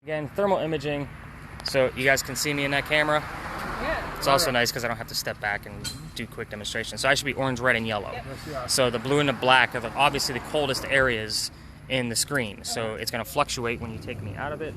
Again, thermal imaging, so you guys can see me in that camera. Yeah. It's also nice because I don't have to step back and do quick demonstrations. So I should be orange, red, and yellow. Yep. So the blue and the black are obviously the coldest areas in the screen. So it's going to fluctuate when you take me out of it.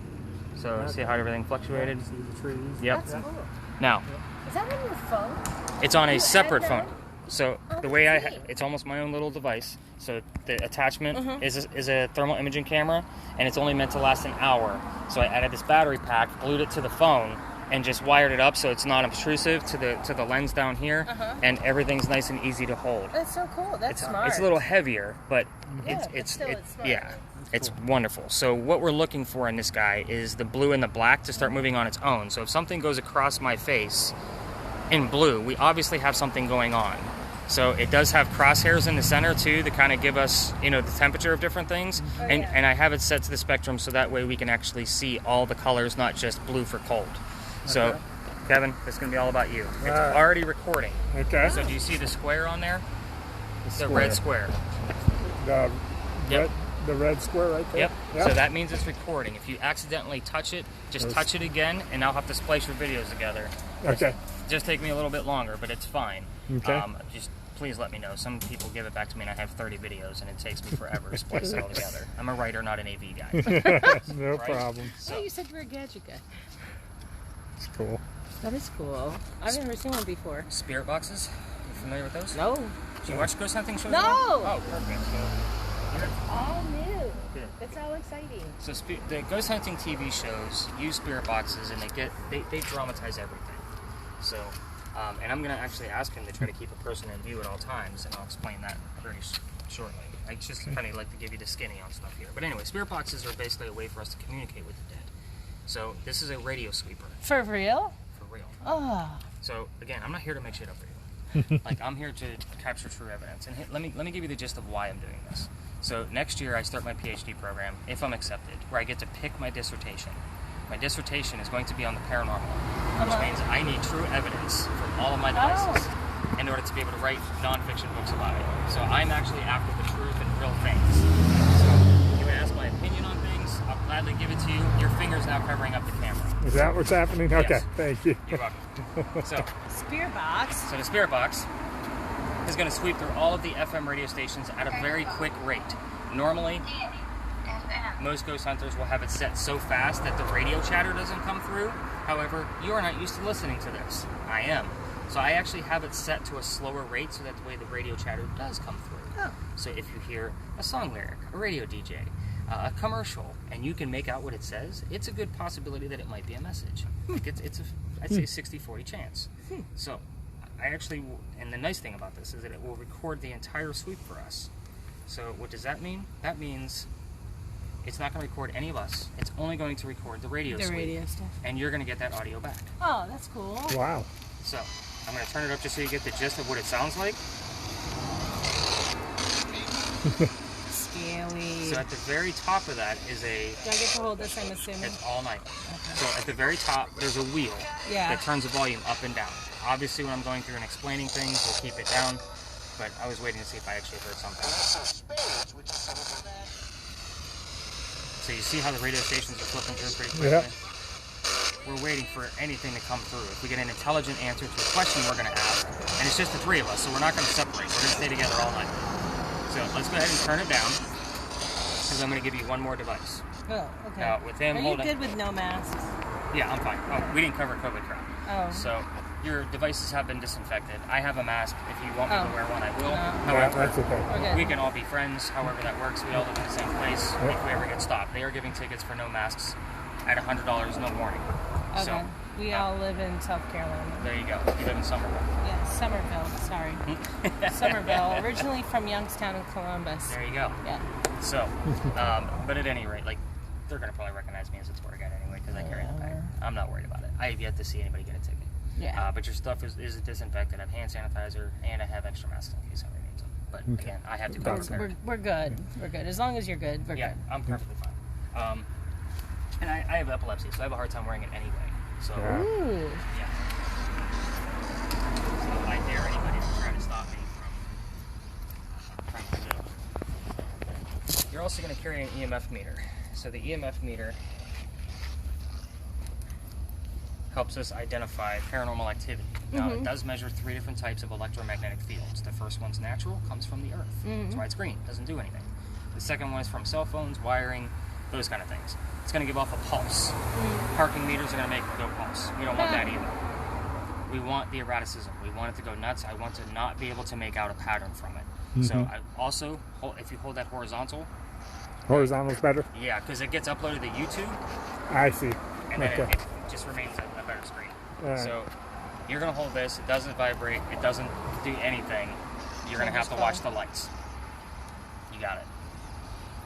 So see how everything fluctuated? See the trees. Yep. That's cool. Now. Is that on your phone? It's on a separate phone. So the way it's almost my own little device. So the attachment is a thermal imaging camera, and it's only meant to last an hour. So I added this battery pack, glued it to the phone, and just wired it up so it's not obtrusive to the lens down here, and everything's nice and easy to hold. That's so cool. That's smart. It's a little heavier, but it's wonderful. So what we're looking for in this guy is the blue and the black to start moving on its own. So if something goes across my face in blue, we obviously have something going on. So it does have crosshairs in the center too to kind of give us, the temperature of different things. And I have it set to the spectrum so that way we can actually see all the colors, not just blue for cold. So, Kevin, this is going to be all about you. It's already recording. Okay. So do you see the square on there? The red square. The red square right there? Yep. So that means it's recording. If you accidentally touch it, just touch it again, and I'll have to splice your videos together. Okay. Just take me a little bit longer, but it's fine. Okay. Just please let me know. Some people give it back to me, and I have 30 videos, and it takes me forever to splice it all together. I'm a writer, not an AV guy. No problem. So you said you're a gadget guy. It's cool. That is cool. I've never seen one before. Spirit boxes? You familiar with those? No. Do you watch ghost hunting shows? No. Oh, perfect. It's all new. Good. It's all exciting. So the ghost hunting TV shows use spirit boxes, and they dramatize everything. So, and I'm going to actually ask him to try to keep a person in view at all times, and I'll explain that very shortly. I just kind of like to give you the skinny on stuff here. But anyway, spirit boxes are basically a way for us to communicate with the dead. So this is a radio sweeper. For real? For real. Oh. So again, I'm not here to make shit up for you. I'm here to capture true evidence. And let me give you the gist of why I'm doing this. So next year I start my PhD program, if I'm accepted, where I get to pick my dissertation. My dissertation is going to be on the paranormal, which means I need true evidence from all of my devices in order to be able to write nonfiction books about it. So I'm actually after the truth and real things. So you would ask my opinion on things, I'll gladly give it to you. Your finger's now covering up the camera. Is that what's happening? Yes. Okay, thank you. You're welcome. So Spirit box. So the spirit box is going to sweep through all of the FM radio stations at a very quick rate. Normally, most ghost hunters will have it set so fast that the radio chatter doesn't come through. However, you are not used to listening to this. I am. So I actually have it set to a slower rate so that the way the radio chatter does come through. Oh. So if you hear a song lyric, a radio DJ, a commercial, and you can make out what it says, it's a good possibility that it might be a message. Like I'd say 60-40 chance. So I actually, and the nice thing about this is that it will record the entire sweep for us. So what does that mean? That means it's not going to record any of us. It's only going to record the radio sweep. The radio stuff. And you're going to get that audio back. Oh, that's cool. Wow. So I'm going to turn it up just so you get the gist of what it sounds like. Scary. So at the very top of that is a... Do I get to hold this, I'm assuming? It's all night. Okay. So at the very top, there's a wheel that turns the volume up and down. Obviously, when I'm going through and explaining things, we'll keep it down. But I was waiting to see if I actually heard something. So you see how the radio stations are flipping through pretty quickly? Yeah. We're waiting for anything to come through. If we get an intelligent answer to a question we're going to ask, and it's just the three of us, so we're not going to separate. We're going to stay together all night. So let's go ahead and turn it down, because I'm going to give you one more device. Oh, okay. Now, with him holding... Are you good with no masks? Yeah, I'm fine. Oh, we didn't cover COVID crap. Oh. So your devices have been disinfected. I have a mask. If you want me to wear one, I will. No. However, that's okay. We can all be friends, however that works. We all live in the same place. If we ever get stopped, they are giving tickets for no masks at $100, no warning. Okay. So, we all live in South Carolina. There you go. You live in Somerville. Yeah, Somerville. Sorry. Somerville. Originally from Youngstown and Columbus. There you go. Yeah. So, but at any rate, like, they're going to probably recognize me as a tour guide anyway because I carry the bag. I'm not worried about it. I have yet to see anybody get a ticket. Yeah. But your stuff is disinfected. I have hand sanitizer, and I have extra masks in case somebody needs them. But again, I have to go prepared. We're good. We're good. As long as you're good, we're good. Yeah, I'm perfectly fine. And I have epilepsy, so I have a hard time wearing it anyway. So, Ooh. yeah. So I dare anybody to try to stop me from trying to do. You're also going to carry an EMF meter. So the EMF meter helps us identify paranormal activity. Now, it does measure 3 different types of electromagnetic fields. The first one's natural, comes from the Earth. That's why it's green, doesn't do anything. The second one is from cell phones, wiring, those kind of things. It's going to give off a pulse. Parking meters are going to make it go pulse. We don't want that either. We want the erraticism. We want it to go nuts. I want to not be able to make out a pattern from it. So I also, if you hold that horizontal. Horizontal's better? Yeah, because it gets uploaded to YouTube. I see. And then Okay. it just remains a better screen. Right. So you're going to hold this. It doesn't vibrate. It doesn't do anything. You're going to have to watch the lights. You got it.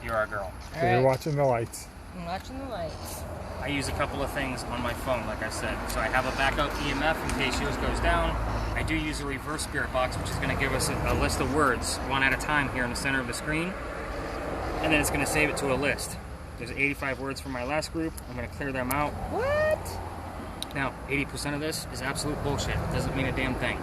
You're our girl. So you're watching the lights. I'm watching the lights. I use a couple of things on my phone, like I said. So I have a backup EMF in case yours goes down. I do use a reverse spirit box, which is going to give us a list of words, one at a time here in the center of the screen. And then it's going to save it to a list. There's 85 words from my last group. I'm going to clear them out. What? Now, 80% of this is absolute bullshit. It doesn't mean a damn thing.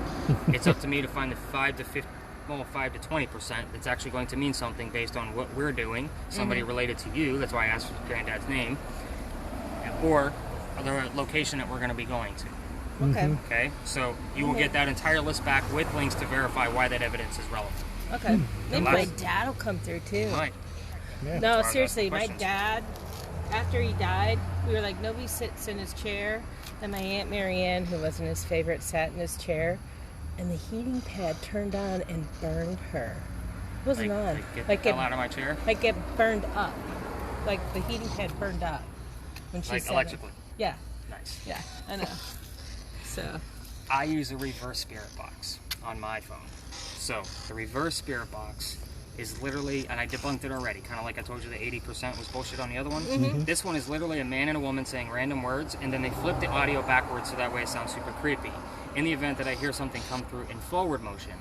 It's up to me to find the 5 to 20% that's actually going to mean something based on what we're doing. Somebody related to you. That's why I asked for your granddad's name. Or the location that we're going to be going to. Okay. Okay? So you will get that entire list back with links to verify why that evidence is relevant. Okay. Maybe my last- dad will come through too. Right. Yeah. No, That's seriously, why I my asked dad, after he died, we were like, nobody sits in his chair. And my Aunt Marianne, who wasn't his favorite, sat in his chair. And the heating pad turned on and burned her. It wasn't on. Get the hell out of my chair. Like it burned up. Like the heating pad burned up. When she Like said it. electrically. Yeah, Nice. yeah, I know. So, I use a reverse spirit box on my phone. So the reverse spirit box is literally, and I debunked it already, kind of like I told you the 80% was bullshit on the other one. This one is literally a man and a woman saying random words, and then they flip the audio backwards so that way it sounds super creepy. In the event that I hear something come through in forward motion,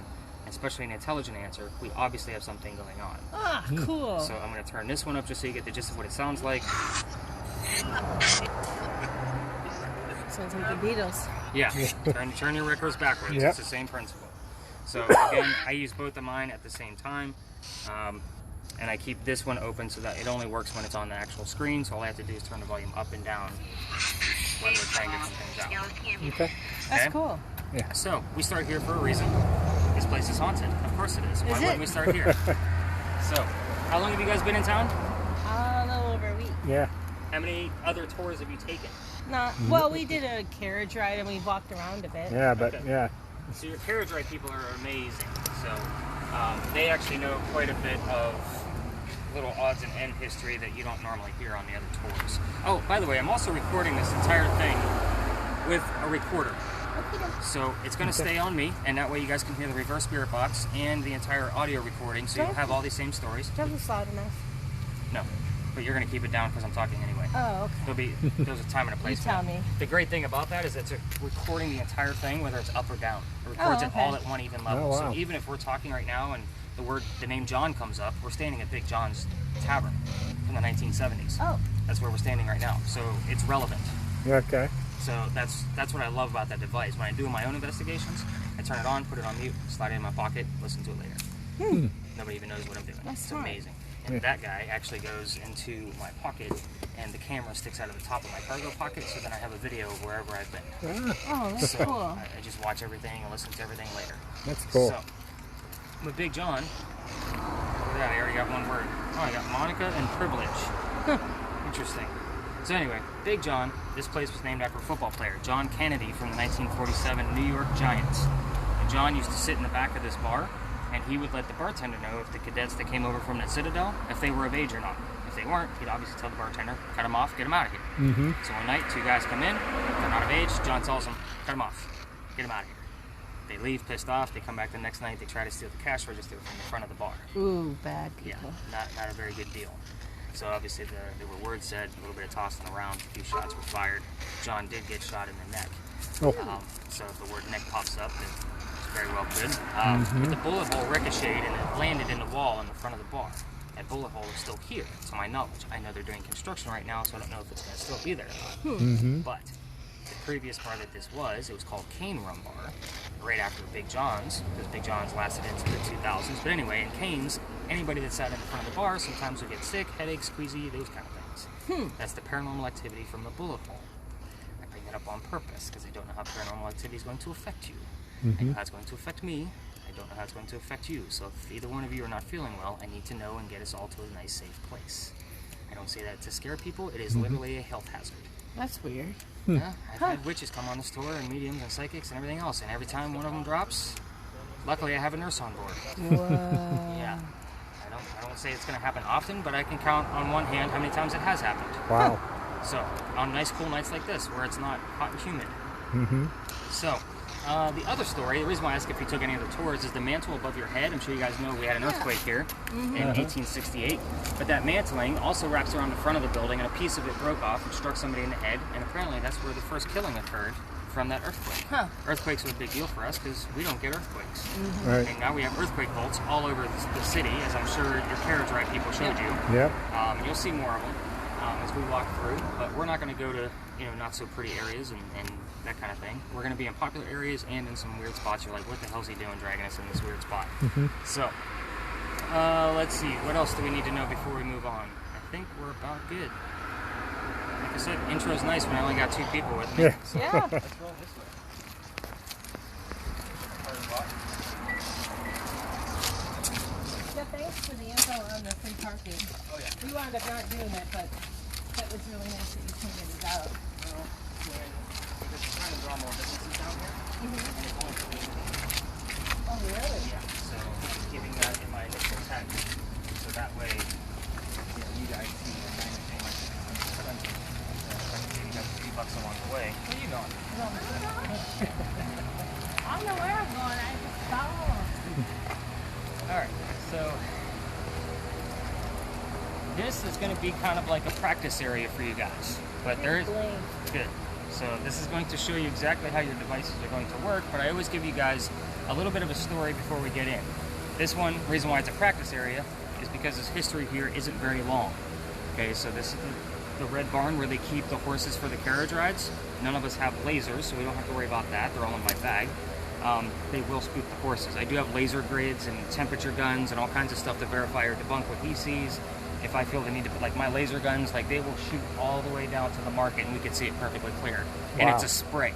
especially an intelligent answer, we obviously have something going on. cool. So I'm going to turn this one up just so you get the gist of what it sounds like. Sounds like the Beatles. Yeah, turn your records backwards. Yep. It's the same principle. So again, I use both of mine at the same time, and I keep this one open so that it only works when it's on the actual screen. So all I have to do is turn the volume up and down when we're trying different things out. Okay. That's Okay? cool. So we start here for a reason. This place is haunted. Of course it is. Why Is wouldn't it? we start here? So, how long have you guys been in town? A little over a week. Yeah. How many other tours have you taken? Not well. We did a carriage ride and we walked around a bit. Yeah, but Okay. yeah. So your carriage ride people are amazing. So they actually know quite a bit of little odds and end history that you don't normally hear on the other tours. Oh, by the way, I'm also recording this entire thing with a recorder. So it's going to stay on me, and that way you guys can hear the reverse spirit box and the entire audio recording, so you'll have all these same stories. Don't be loud enough. No, but you're going to keep it down because I'm talking anyway. Oh, okay. There's a time and a place. You for tell it. me. The great thing about that is it's recording the entire thing, whether it's up or down. It records it okay. all at one even level. Oh, wow. So even if we're talking right now and the name John comes up, we're standing at Big John's Tavern from the 1970s. Oh. That's where we're standing right now. So it's relevant. Okay. So that's what I love about that device. When I do my own investigations, I turn it on, put it on mute, slide it in my pocket, listen to it later. Nobody even knows what I'm doing. That's it's smart. amazing. And that guy actually goes into my pocket, and the camera sticks out of the top of my cargo pocket, so then I have a video of wherever I've been. Oh, that's So cool. I just watch everything and listen to everything later. That's cool. So, with Big John, look at that, I already got one word. Oh, I got Monica and privilege. Interesting. So anyway, Big John, this place was named after a football player, John Kennedy from the 1947 New York Giants. And John used to sit in the back of this bar, and he would let the bartender know if the cadets that came over from that Citadel, if they were of age or not. If they weren't, he'd obviously tell the bartender, cut them off, get them out of here. So one night, 2 guys come in, they're not of age, John tells them, cut them off, get them out of here. They leave pissed off, they come back the next night, they try to steal the cash register from the front of the bar. Ooh, bad Yeah, people. not a very good deal. So obviously there were words said, a little bit of tossing around, a few shots were fired. John did get shot in the neck. Oh. So if the word neck pops up, it very well could. But the bullet hole ricocheted and it landed in the wall in the front of the bar. That bullet hole is still here, to my knowledge. I know they're doing construction right now, so I don't know if it's going to still be there or not. But the previous bar that this was, it was called Cane Rum Bar, right after Big John's, because Big John's lasted into the 2000s. But anyway, in Cane's, anybody that sat in the front of the bar sometimes would get sick, headaches, queasy, those kind of things. That's the paranormal activity from the bullet hole. I bring it up on purpose because I don't know how paranormal activity is going to affect you. I Mm-hmm. know how it's going to affect me. I don't know how it's going to affect you. So if either one of you are not feeling well, I need to know and get us all to a nice, safe place. I don't say that to scare people. It is literally a health hazard. That's weird. Yeah, I've had witches come on this tour, and mediums and psychics and everything else, and every time one of them drops, luckily I have a nurse on board. Whoa. Yeah. I don't say it's going to happen often, but I can count on one hand how many times it has happened. Wow. So, on nice cool nights like this, where it's not hot and humid. Mm-hmm. So, the other story, the reason why I ask if you took any of the tours, is the mantle above your head. I'm sure you guys know we had an earthquake here in 1868. But that mantling also wraps around the front of the building, and a piece of it broke off and struck somebody in the head. And apparently that's where the first killing occurred, from that earthquake. Huh. Earthquakes are a big deal for us because we don't get earthquakes. Right. And now we have earthquake bolts all over the city, as I'm sure your carriage ride people showed you. Yep. You'll see more of them as we walk through, but we're not going to go to not so pretty areas and that kind of thing. We're going to be in popular areas and in some weird spots. You're like, what the hell's he doing dragging us in this weird spot? So, let's see, what else do we need to know before we move on? I think we're about good. Like I said, intro's nice when I only got 2 people with me. Yeah. So Yeah. let's roll this way. Yeah, thanks for the info on the free parking. Oh yeah. We wound up not doing it, but that was really nice that you pointed it out. Well, we're just trying to draw more businesses down here. And it's only for me. Oh, really? Yeah, so I'm keeping that in my initial text, so that way, you guys see the kind of thing like you got $3 along the way. Where are you going? I don't know where I'm going. I just follow. All right, so this is going to be kind of like a practice area for you guys, but there is good. So this is going to show you exactly how your devices are going to work, but I always give you guys a little bit of a story before we get in. This one, reason why it's a practice area, is because this history here isn't very long. Okay, so this is the red barn where they keep the horses for the carriage rides. None of us have lasers, so we don't have to worry about that. They're all in my bag. They will spook the horses. I do have laser grids and temperature guns and all kinds of stuff to verify or debunk what he sees. If I feel the need to put, like my laser guns, like they will shoot all the way down to the market and we can see it perfectly clear. And Wow. it's a spray.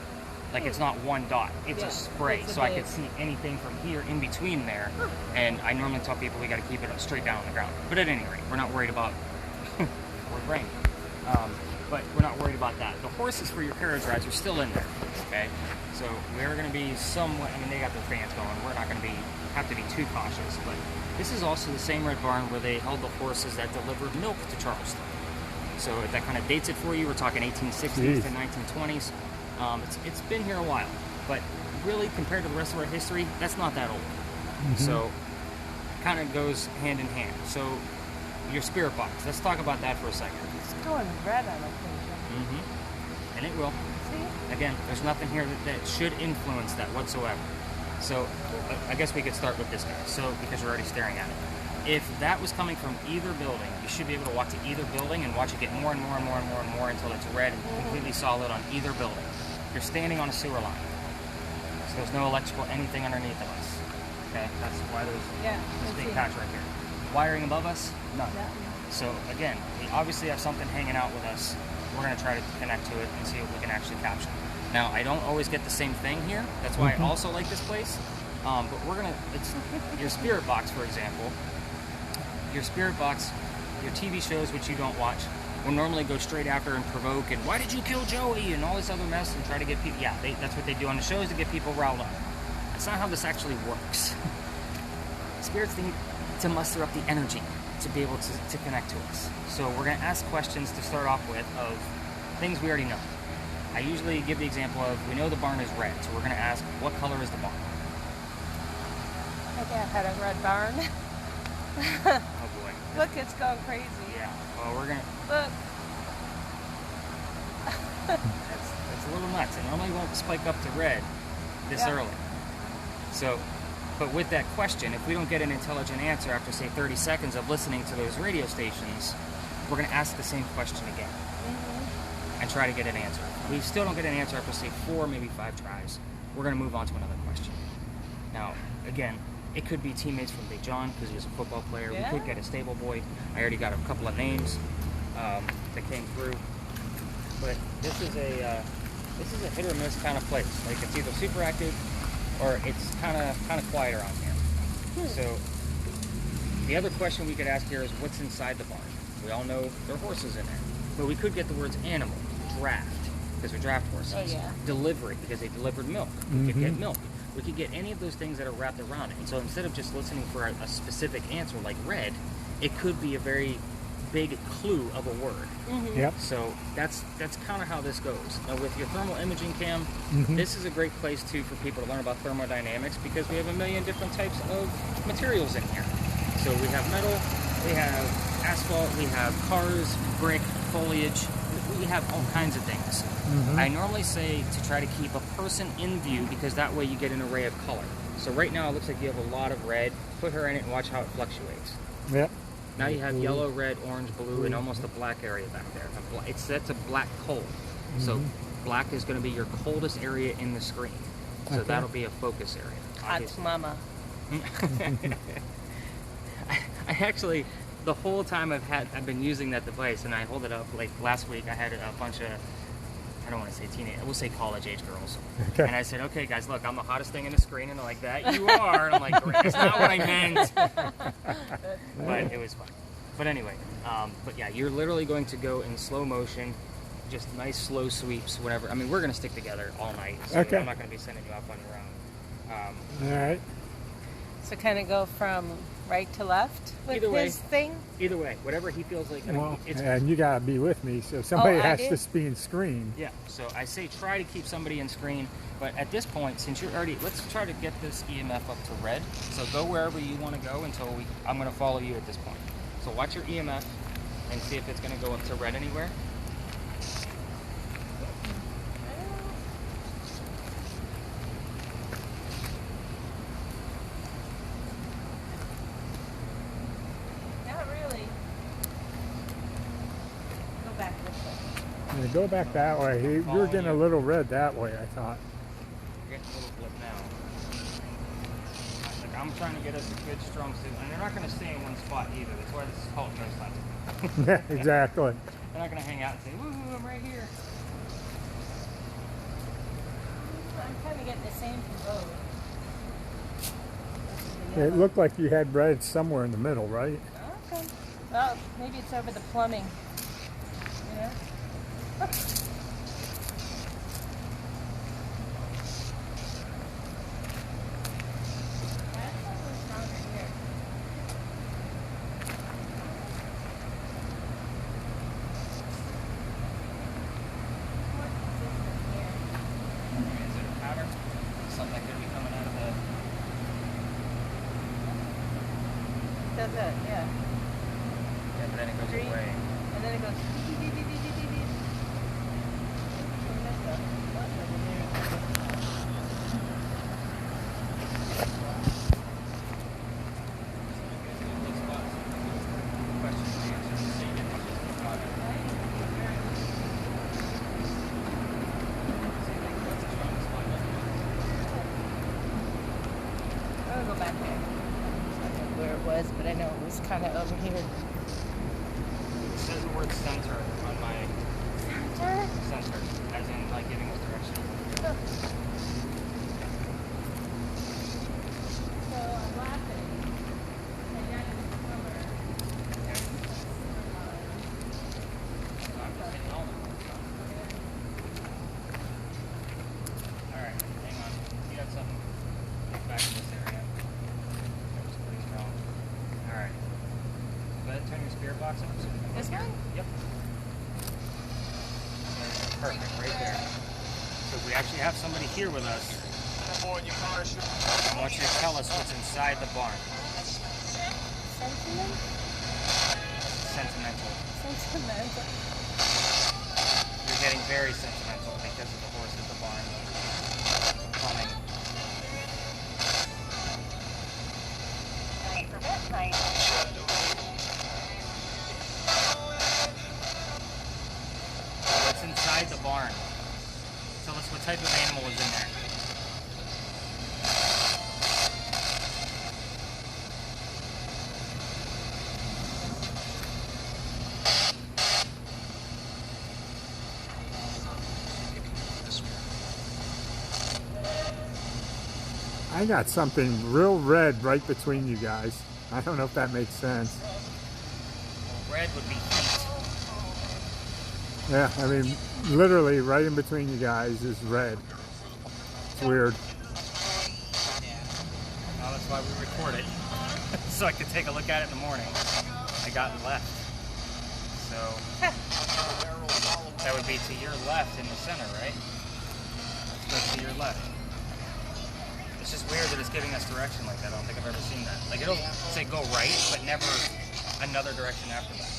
Like it's not one dot, it's Yeah, a spray. it's a So I big- could see anything from here in between there. And I normally tell people we got to keep it straight down on the ground. But at any rate, we're not worried about we're brain. But we're not worried about that. The horses for your carriage rides are still in there. Okay, so we're going to be somewhat. I mean, they got their fans going. We're not going to have to be too cautious. But this is also the same red barn where they held the horses that delivered milk to Charleston. So if that kind of dates it for you, we're talking 1860s to 1920s. It's been here a while, but really compared to the rest of our history, that's not that old. So kind of goes hand in hand. So your spirit box. Let's talk about that for a second. It's going red on occasion. And it will. See? Again, there's nothing here that should influence that whatsoever. So I guess we could start with this guy. So because you're already staring at it. If that was coming from either building, you should be able to walk to either building and watch it get more and more and more and more and more until it's red and completely solid on either building. You're standing on a sewer line. So there's no electrical anything underneath of us. Okay? That's why there's Yeah. this I big see. patch right here. Wiring above us? None. Yeah. So again, we obviously have something hanging out with us. We're going to try to connect to it and see what we can actually capture. Now, I don't always get the same thing here. That's why I also like this place. But we're going to, it's your spirit box, for example. Your spirit box, your TV shows, which you don't watch, will normally go straight after and provoke and why did you kill Joey and all this other mess and try to get people, that's what they do on the shows to get people riled up. That's not how this actually works. Spirits need to muster up the energy to be able to connect to us. So we're going to ask questions to start off with of things we already know. I usually give the example of, we know the barn is red, so we're going to ask, what color is the barn? My dad had a red barn. Oh boy. Look, it's going crazy. Yeah, well we're going to, Look. it's a little nuts. It normally won't spike up to red this Yeah. early. So, but with that question, if we don't get an intelligent answer after, say, 30 seconds of listening to those radio stations, we're going to ask the same question again and try to get an answer. If we still don't get an answer after, say, 4, maybe 5 tries, we're going to move on to another question. Now, again, it could be teammates from Big John because he was a football player. Yeah. We could get a stable boy. I already got a couple of names that came through. But this is a this is a hit or miss kind of place. Like it's either super active or it's kind of quiet around here. So the other question we could ask here is what's inside the barn? We all know there are horses in there, but we could get the words animal, draft, because they're draft horses. Oh, yeah. Delivery, because they delivered milk. We could get milk. We could get any of those things that are wrapped around it. And so instead of just listening for a specific answer like red, it could be a very big clue of a word. Yep. So that's kind of how this goes. Now with your thermal imaging cam, this is a great place too for people to learn about thermodynamics because we have a million different types of materials in here. So we have metal, we have asphalt, we have cars, brick, foliage, we have all kinds of things. I normally say to try to keep a person in view because that way you get an array of color. So right now it looks like you have a lot of red. Put her in it and watch how it fluctuates. Yep. Now you have yellow, red, orange, blue, and almost a black area back there. That's a black cold. So black is going to be your coldest area in the screen. So that'll be a focus area. Hot mama. I actually, the whole time I've been using that device, and I hold it up. Like last week, I had a bunch of, I don't want to say teenage, we'll say college age girls. Okay. And I said, okay, guys, look, I'm the hottest thing in the screen, and they're like, that you are. And I'm like, great, that's not what I meant. But it was fun. But anyway, but yeah, you're literally going to go in slow motion, just nice slow sweeps, whatever. I mean, we're going to stick together all night, so Okay. I'm not going to be sending you off on your own. All right. So kind of go from right to left with Either way. his thing? Either way, whatever he feels like. I mean, Well, it's and you gotta be with me, so somebody I has do? to be in screen. Yeah, so I say try to keep somebody in screen, but at this point, since you're already, let's try to get this EMF up to red. So go wherever you want to go until I'm going to follow you at this point. So watch your EMF and see if it's going to go up to red anywhere. Not really. Go back this way. Yeah, go back that way. You were getting a little red that way, I thought. You're getting a little blip now. Like I'm trying to get us a good strong signal, and they're not going to stay in one spot either. That's why this is called no slap. Yeah, exactly. They're not going to hang out and say, woo, I'm right here. I'm kind of getting the same from both. It looked like you had red somewhere in the middle, right? Okay. Well, maybe it's over the plumbing. You know? Is it a pattern? Something that could be coming out of the... Does it? Yeah. Yeah, but then it goes Green. away. And then it goes beep, beep, beep, beep, beep, beep, beep. That's a button over there. I'm gonna go back there. I don't know where it was, but I know it was kind of over here. It says the word center on my center, as in like giving us direction. So I'm laughing. And down in the summer, there's a So I'm just hitting all the words. Alright, hang on. You have something back in this area. That was pretty strong. Alright. Go ahead and turn your spirit box up. So we can This look here. one? Yep. Perfect, right there. So we actually have somebody here with us. I want you to tell us what's inside the barn. Sentiment? Sentimental. Sentimental. You're getting very sentimental because of the horses, the barn, the plumbing. What's inside the barn? Tell us what type of animal is in there. I got something real red right between you guys. I don't know if that makes sense. Well, red would be heat. Yeah, I mean, literally right in between you guys is red. It's weird. Well, that's why we record it. So I could take a look at it in the morning. I got left. So that would be to your left in the center, right? That's to your left. It's just weird that it's giving us direction like that. I don't think I've ever seen that. Like, it'll say go right, but never another direction after that.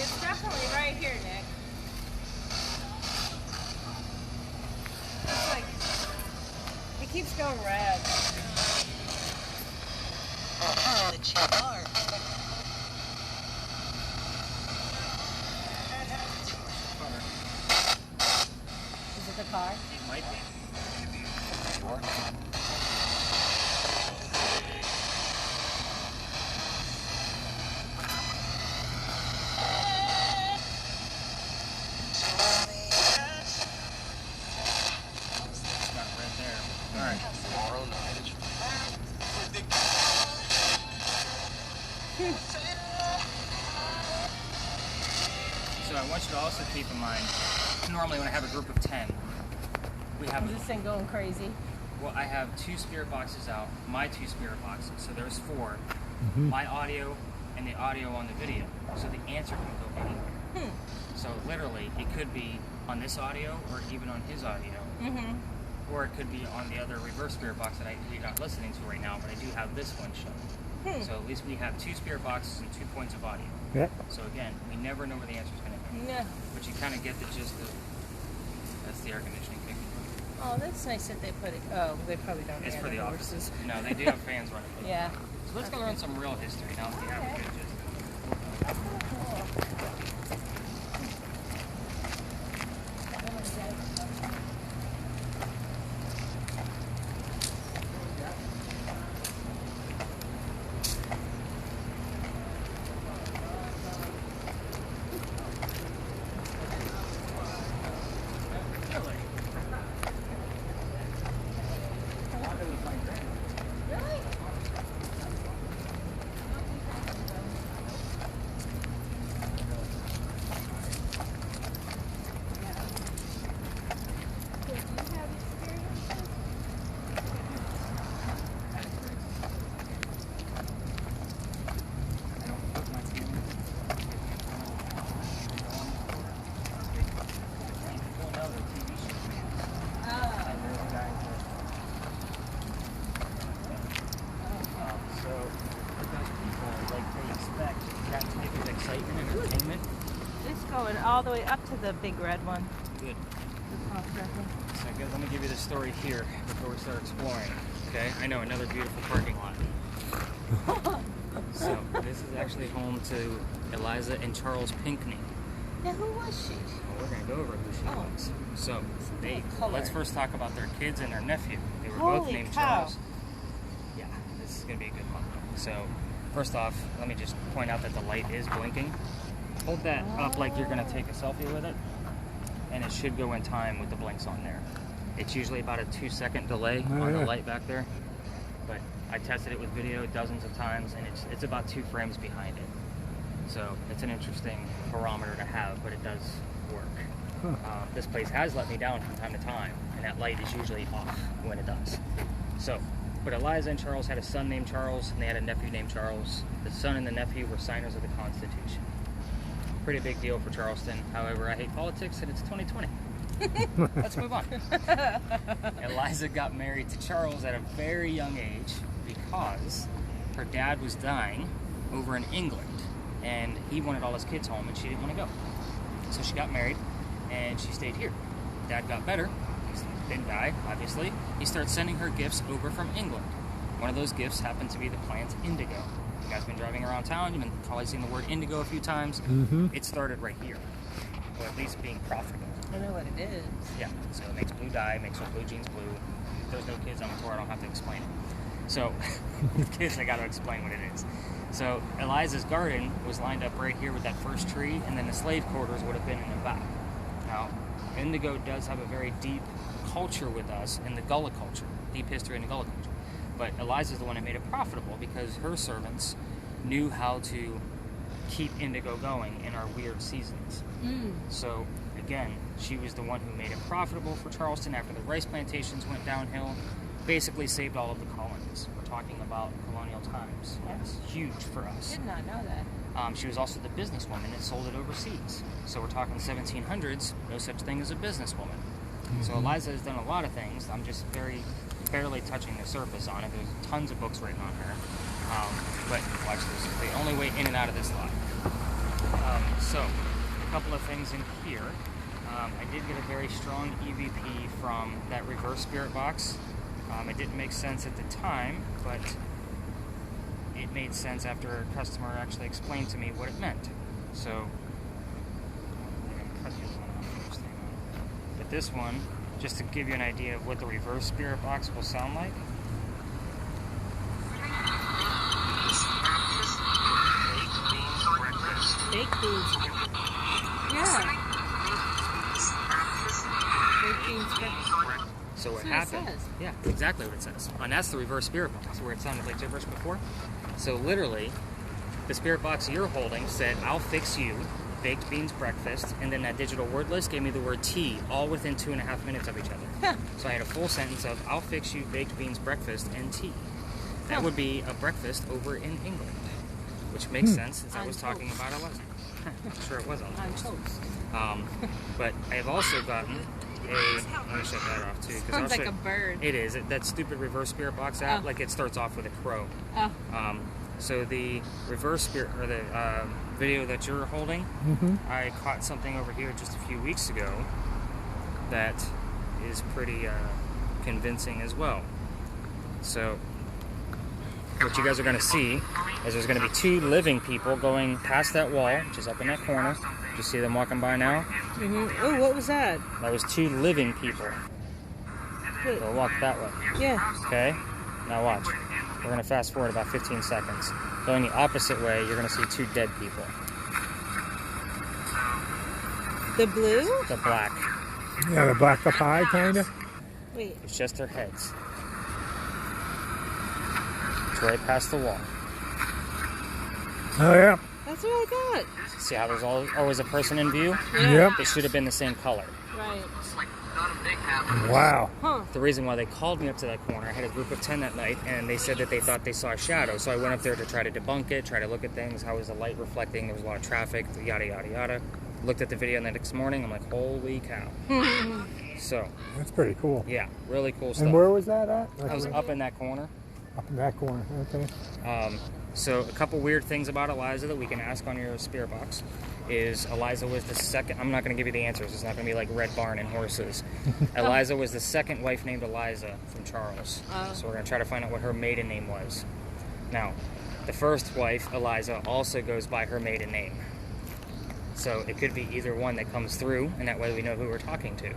It's definitely right here, Nick. It's like, it keeps going red. Is it the car? It might be. So I want you to also keep in mind, normally when I have a group of 10, we have, Is this thing going crazy? well, I have 2 spirit boxes out, my 2 spirit boxes, so there's 4, my audio and the audio on the video, so the answer can go anywhere. So literally, it could be on this audio or even on his audio, or it could be on the other reverse spirit box that you're not listening to right now, but I do have this one shown. So at least we have 2 spirit boxes and 2 points of audio. Yeah. So again, we never know where the answer is going to come. Yeah. But you kind of get the gist of, that's the air conditioning kicking. Oh, that's nice that they put it. Oh, they probably don't. It's have for the horses. offices. No, they do have fans running. Yeah. So let's go learn some real history now that we have a good gist. Going all the way up to the big red one. Good. The So good. Let me give you the story here before we start exploring. Okay? I know, another beautiful parking lot. So this is actually home to Eliza and Charles Pinckney. Now, who was she? Well, we're going to go over who she was. So let's first talk about their kids and their nephew. They were both Holy named cow. Charles. Yeah, this is going to be a good one. So first off, let me just point out that the light is blinking. Hold that up like you're going to take a selfie with it, and it should go in time with the blinks on there. It's usually about a 2-second delay on the light back there, but I tested it with video dozens of times, and it's about 2 frames behind it. So it's an interesting barometer to have, but it does work. This place has let me down from time to time, and that light is usually off when it does. So, But Eliza and Charles had a son named Charles, and they had a nephew named Charles. The son and the nephew were signers of the Constitution. Pretty big deal for Charleston. However, I hate politics, and it's 2020. Let's move on. Eliza got married to Charles at a very young age because her dad was dying over in England, and he wanted all his kids home, and she didn't want to go. So she got married, and she stayed here. Dad got better. He didn't die, obviously. He started sending her gifts over from England. One of those gifts happened to be the plant indigo. You guys been driving around town, you've been probably seen the word indigo a few times. It started right here, or at least being profitable. I know what it is. Yeah, so it makes blue dye, makes our blue jeans blue. If there's no kids on the tour, I don't have to explain it. So, with kids, I got to explain what it is. So, Eliza's garden was lined up right here with that first tree, and then the slave quarters would have been in the back. Now, indigo does have a very deep culture with us in the Gullah culture, deep history in the Gullah culture. But Eliza's the one that made it profitable because her servants knew how to keep indigo going in our weird seasons. So, again, she was the one who made it profitable for Charleston after the rice plantations went downhill, basically saved all of the colonies. We're talking about colonial times. That's huge for us. Did not know that. She was also the businesswoman that sold it overseas. So we're talking 1700s, no such thing as a businesswoman. So Eliza has done a lot of things. I'm just barely touching the surface on it. There's tons of books written on her. But watch this. The only way in and out of this lot. So, a couple of things in here. I did get a very strong EVP from that reverse spirit box. It didn't make sense at the time, but it made sense after a customer actually explained to me what it meant. So, I'm going to cut the other one off first. But this one, just to give you an idea of what the reverse spirit box will sound like. Baked beans. Yeah. Baked beans breakfast. So what That's what it happened? says. Yeah, exactly what it says. And that's the reverse spirit box, where it sounded like gibberish before. So literally, the spirit box you're holding said, "I'll fix you, baked beans breakfast," and then that digital word list gave me the word tea, all within 2.5 minutes of each other. So I had a full sentence of, "I'll fix you, baked beans breakfast, and tea." That would be a breakfast over in England, which makes sense since I was talking about Eliza. Sure, it was on On toast. But I have also gotten let me shut that off too. Sounds like a bird. It is. That stupid reverse spirit box app, like it starts off with a crow. Oh. So the reverse spirit, or the video that you're holding, I caught something over here just a few weeks ago that is pretty convincing as well. So what you guys are going to see is there's going to be two living people going past that wall, which is up in that corner. Do you see them walking by now? Oh, what was that? That was two living people. Wait. They'll walk that way. Yeah. Okay? Now watch. We're going to fast forward about 15 seconds. Going the opposite way, you're going to see two dead people. The blue? The black. Yeah, the black up high, kind of. Wait. It's just their heads. It's right past the wall. Oh, yeah. That's what I thought. See how there's always a person in view? Yep. They should have been the same color. Right. Wow. Huh. The reason why they called me up to that corner, I had a group of 10 that night, and they said that they thought they saw a shadow. So I went up there to try to debunk it, try to look at things, how was the light reflecting, there was a lot of traffic, yada, yada, yada. Looked at the video the next morning, I'm like, holy cow. So. That's pretty cool. Yeah, really cool stuff. And where was that at? I was up in that corner. Up in that corner, okay. So a couple weird things about Eliza that we can ask on your spirit box is Eliza was the second, I'm not going to give you the answers, it's not going to be like Red Barn and horses. Eliza was the second wife named Eliza from Charles. So we're going to try to find out what her maiden name was. Now, the first wife, Eliza, also goes by her maiden name. So it could be either one that comes through, and that way we know who we're talking to.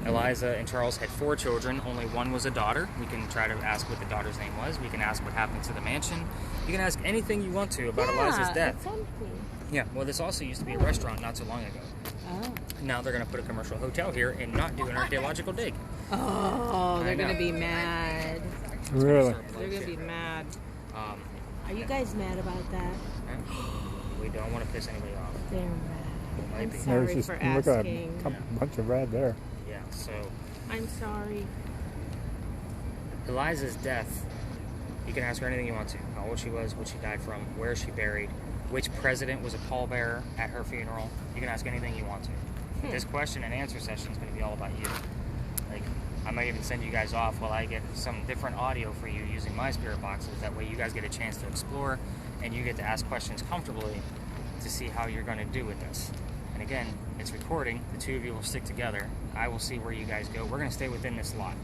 Eliza and Charles had 4 children. Only one was a daughter. We can try to ask what the daughter's name was. We can ask what happened to the mansion. You can ask anything you want to about Eliza's death. Yeah, well, this also used to be a restaurant not so long ago. Oh. Now they're going to put a commercial hotel here and not do an archaeological dig. Oh, they're I know. going to be mad. Really? They're going to be mad. Um, Are you guys mad about that? we don't want to piss anybody off. They're mad. Might I'm be. sorry There's just, for look at asking. a bunch of red there. Yeah, so I'm sorry. Eliza's death, you can ask her anything you want to. How old she was, what she died from, where is she buried, which president was a pallbearer at her funeral. You can ask anything you want to. This question and answer session is going to be all about you. Like, I might even send you guys off while I get some different audio for you using my spirit boxes. That way you guys get a chance to explore and you get to ask questions comfortably to see how you're going to do with this. And again, it's recording. The two of you will stick together. I will see where you guys go. We're going to stay within this lot.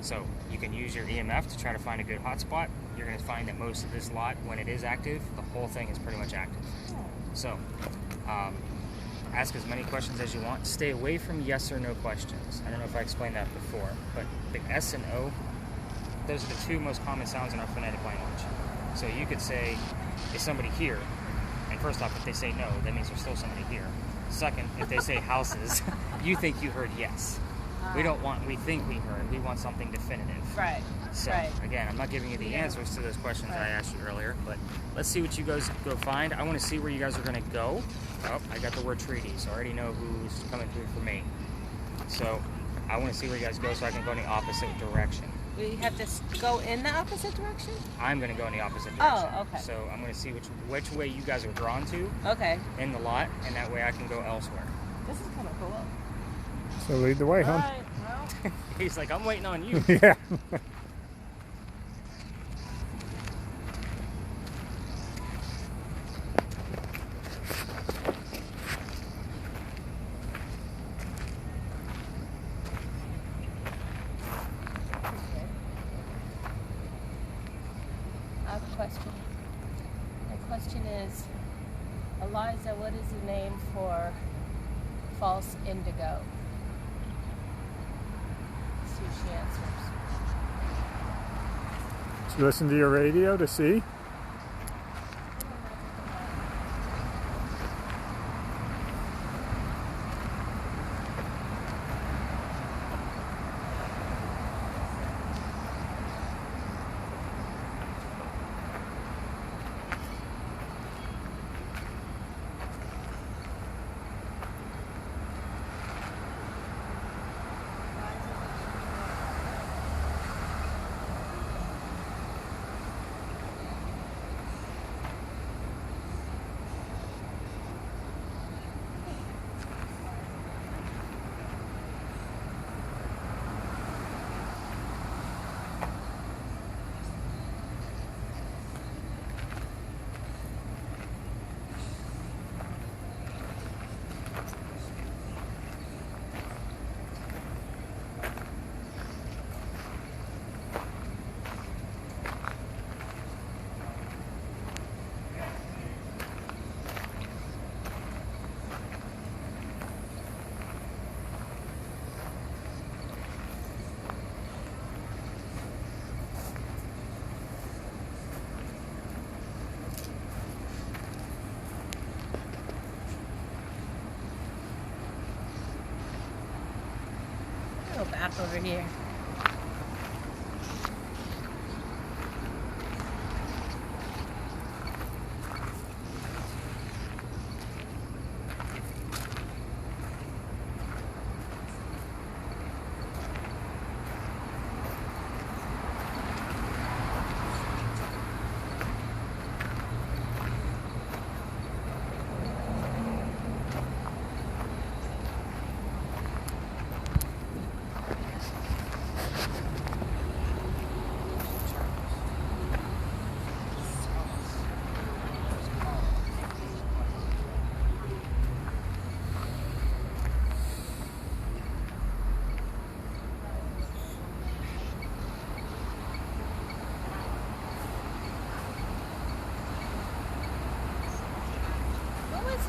So you can use your EMF to try to find a good hotspot. You're going to find that most of this lot, when it is active, the whole thing is pretty much active. So ask as many questions as you want. Stay away from yes or no questions. I don't know if I explained that before, but the S and O, those are the two most common sounds in our phonetic language. So you could say, is somebody here? And first off, if they say no, that means there's still somebody here. Second, if they say houses, you think you heard yes. We think we heard. We want something definitive. Right. So, again, I'm not giving you the answers to those questions I asked you earlier, but let's see what you guys go find. I want to see where you guys are going to go. Oh, I got the word treaty, so I already know who's coming through for me. So, I want to see where you guys go so I can go in the opposite direction. We have to go in the opposite direction? I'm going to go in the opposite direction. Oh, okay. So, I'm going to see which way you guys are drawn to in the lot, and that way I can go elsewhere. This is kind of cool. So lead the way, huh? All right, well. He's like, I'm waiting on you. Yeah. I have a question. My question is, Eliza, what is the name for false indigo? See if she answers. Did you listen to your radio to see? Go back over here.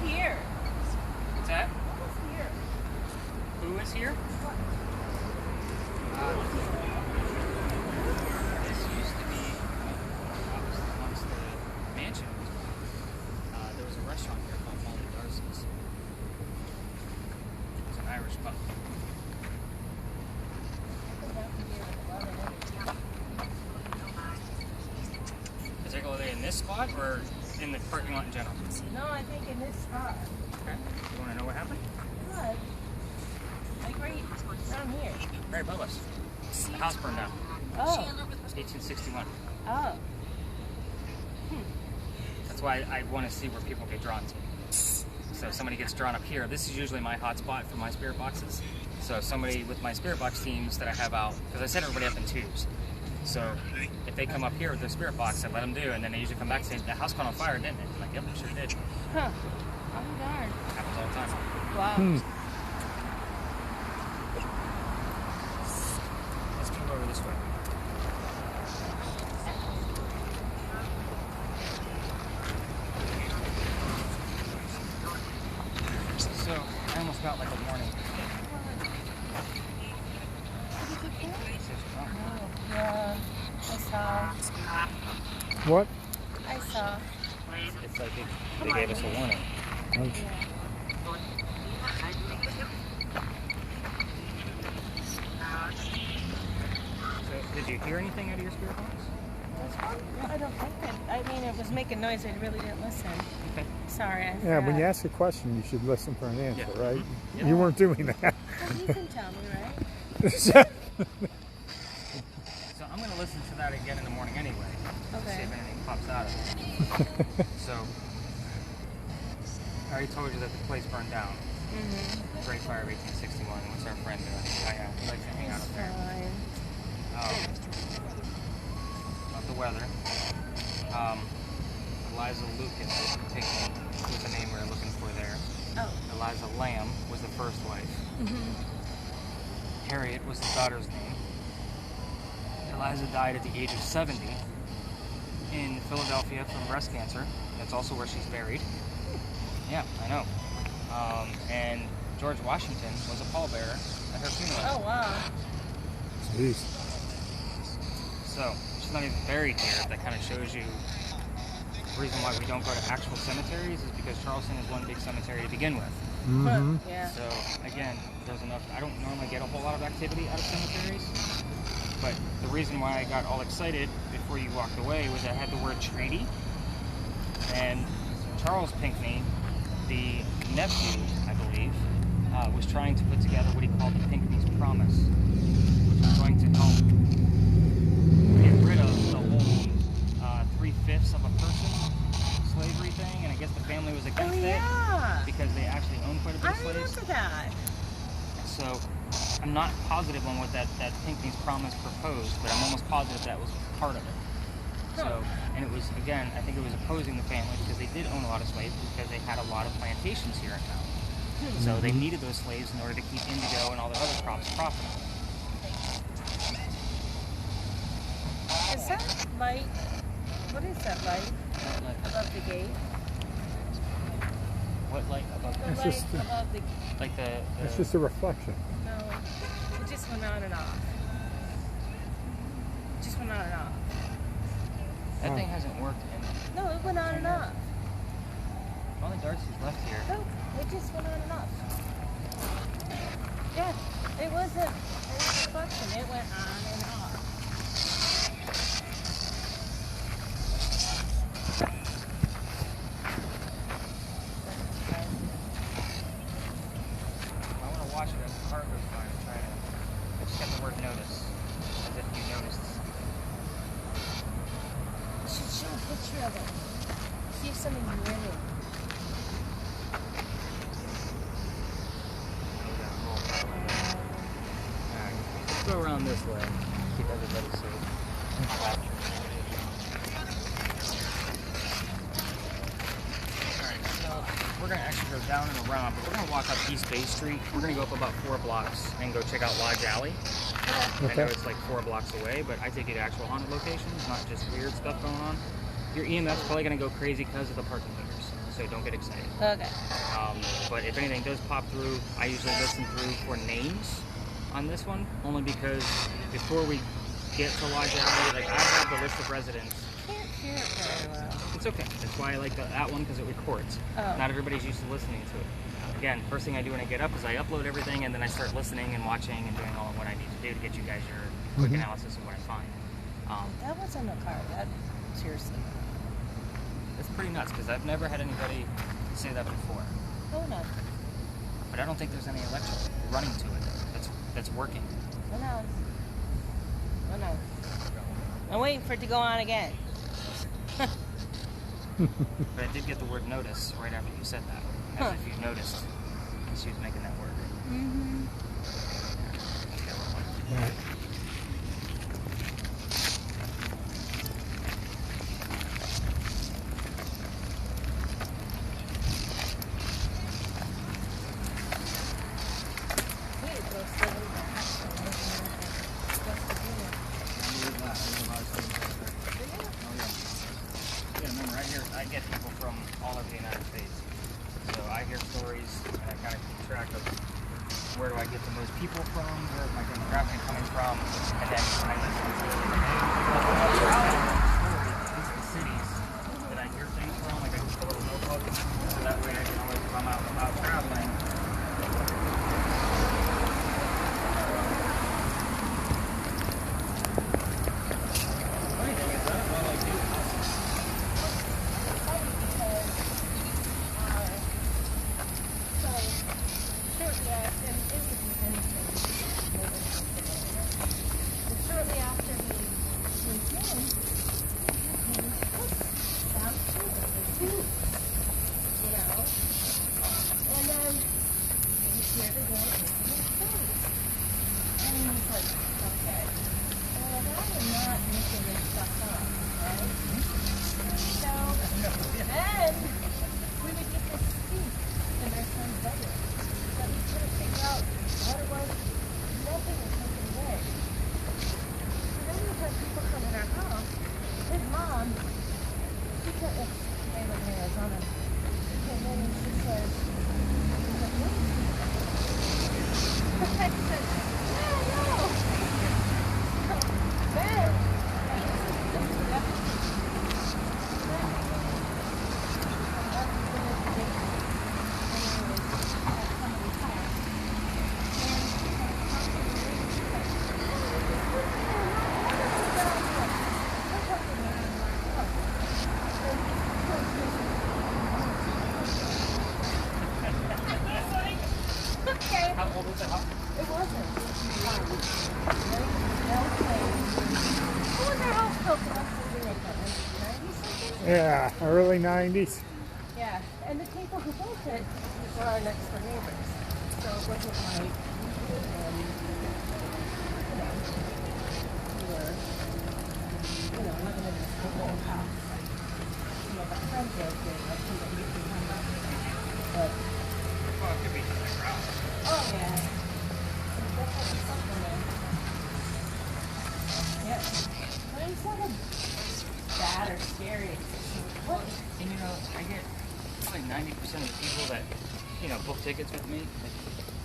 Here. What's that? What was here? Who is here? This used to be, obviously, once the mansion was built. There was a restaurant here called Molly Darcy's. It was an Irish pub. Particularly in this spot or in the parking lot in general? No, I think in this spot. Okay. You want to know what happened? Good. Like right down here. Right above us. The house burned down. Oh. 1861. Oh. That's why I want to see where people get drawn to. So if somebody gets drawn up here, this is usually my hot spot for my spirit boxes. So if somebody with my spirit box teams that I have out, because I set everybody up in twos. So if they come up here with their spirit box, I let them do, and then they usually come back and say, the house caught on fire, didn't it? I'm like, yep, it sure did. Huh. Oh, darn. Happens all the time. Wow. Let's move over this way. So I almost got like a warning. Yeah, I saw. What? I saw. It's like they gave us a warning. So did you hear anything out of your spirit box? I don't think I mean, it was making noise. I really didn't listen. Okay. Sorry. I Yeah, when forgot. you ask a question, you should listen for an answer, Yeah. right? Yeah. You weren't doing that. Well, you can tell me, right? So I'm going to listen to that again in the morning anyway. To see Okay. if anything pops out of it. So I already told you that the place burned down. Mm-hmm. Great Fire of 1861. What's our friend doing? He likes to hang out up there. Fine. About the weather. Eliza Lucas Pinkney was the name we were looking for there. Oh. Eliza Lamb was the first wife. Harriet was the daughter's name. Eliza died at the age of 70 in Philadelphia from breast cancer. That's also where she's buried. Yeah, I know. And George Washington was a pallbearer at her funeral. Oh, wow. Jeez. So, she's not even buried here. That kind of shows you the reason why we don't go to actual cemeteries is because Charleston is one big cemetery to begin with. Mm-hmm. Yeah. So, again, there's enough. I don't normally get a whole lot of activity out of cemeteries, but the reason why I got all excited before you walked away was I had the word treaty, and Charles Pinckney, the nephew, I believe, was trying to put together what he called the Pinckney's Promise, which was going to help get rid of the whole 3/5 of a person slavery thing, and I guess the family was against yeah. it because they actually owned quite a bit I of slaves. remember that. So I'm not positive on what that Pinckney's Promise proposed, but I'm almost positive that was part of it. So, and it was, again, I think it was opposing the family because they did own a lot of slaves because they had a lot of plantations here in town. So they needed those slaves in order to keep indigo and all the other crops profitable. Is that light? What is that light above the gate? What light above The It's light just, above the. like the It's just a reflection. No, it just went on and off. It just went on and off. that thing hasn't worked in No, it went on and off. only Darcy's left here. No, it just went on and off. Yeah, it wasn't a reflection. It went on and off. I want to watch it as the car goes by and try to. I just got the word notice, as if you noticed. You should show a picture of it. See if somebody knew it. Alright, let's go around this way. Keep everybody safe. Alright, so we're going to actually go down and around, but we're going to walk up East Bay Street. We're going to go up about 4 blocks and go check out Lodge Alley. I know Okay. it's like 4 blocks away, but I take you to actual haunted locations, not just weird stuff going on. Your EMF's probably going to go crazy because of the parking meters, so don't get excited. Okay. But if anything does pop through, I usually listen through for names on this one, only because before we get to Lodge Alley, like I have the list of residents. Can't hear it very well. It's okay. That's why I like that one because it records. Oh. Not everybody's used to listening to it. Again, first thing I do when I get up is I upload everything and then I start listening and watching and doing all of what I need to do to get you guys your quick analysis of what I find. That was on the car. That seriously. It's pretty nuts because I've never had anybody say that before. Oh no. But I don't think there's any electric running to it that's working. Oh no. Oh no. I'm waiting for it to go on again. But I did get the word notice right after you said that. As if you noticed she was making that word. Mm-hmm. Right. I get people from all over the United States. So I hear stories and I kind of keep track of where do I get the most people from, where is my demographic coming from, and then I listen to the cities that I hear things from, like I keep a little notebook, so that way I can always come out without traveling. Funny thing is, that's all I do. Yeah, early 90s. Yeah, and the people who built it were our next door neighbors. So it wasn't like, we were, living in this big old house. My friend built it, I think it used to be but, Well, it could be underground. oh yeah. So definitely something there. Yeah. But it's not a bad or scary. What? And I get probably 90% of the people that, book tickets with me,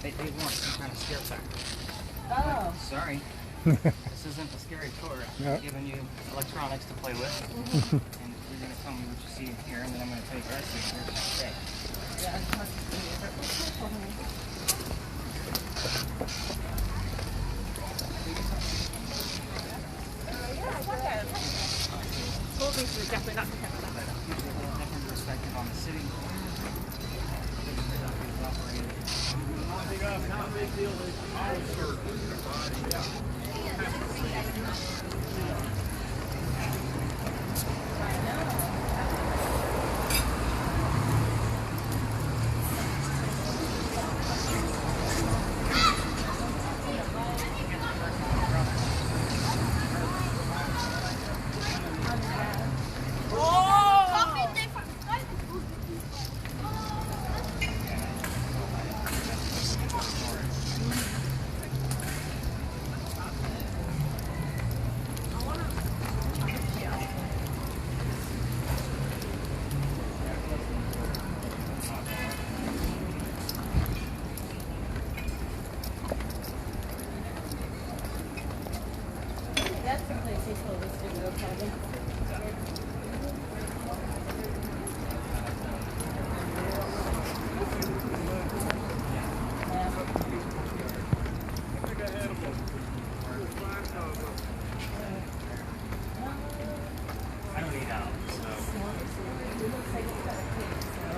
they want some kind of scare factor. Oh. Sorry. This isn't a scary tour. Yep. I'm giving you electronics to play with. And you're going to tell me what you see here, and then I'm going to tell you the rest of it here. Okay. Yeah, it's hard to see it, but it's careful, honey. Yeah, I got that. Holding to definitely not the camera. Different perspective on the city. That's the place they told us to go, Kevin. I don't eat out, so. It looks like it's got a cake, so.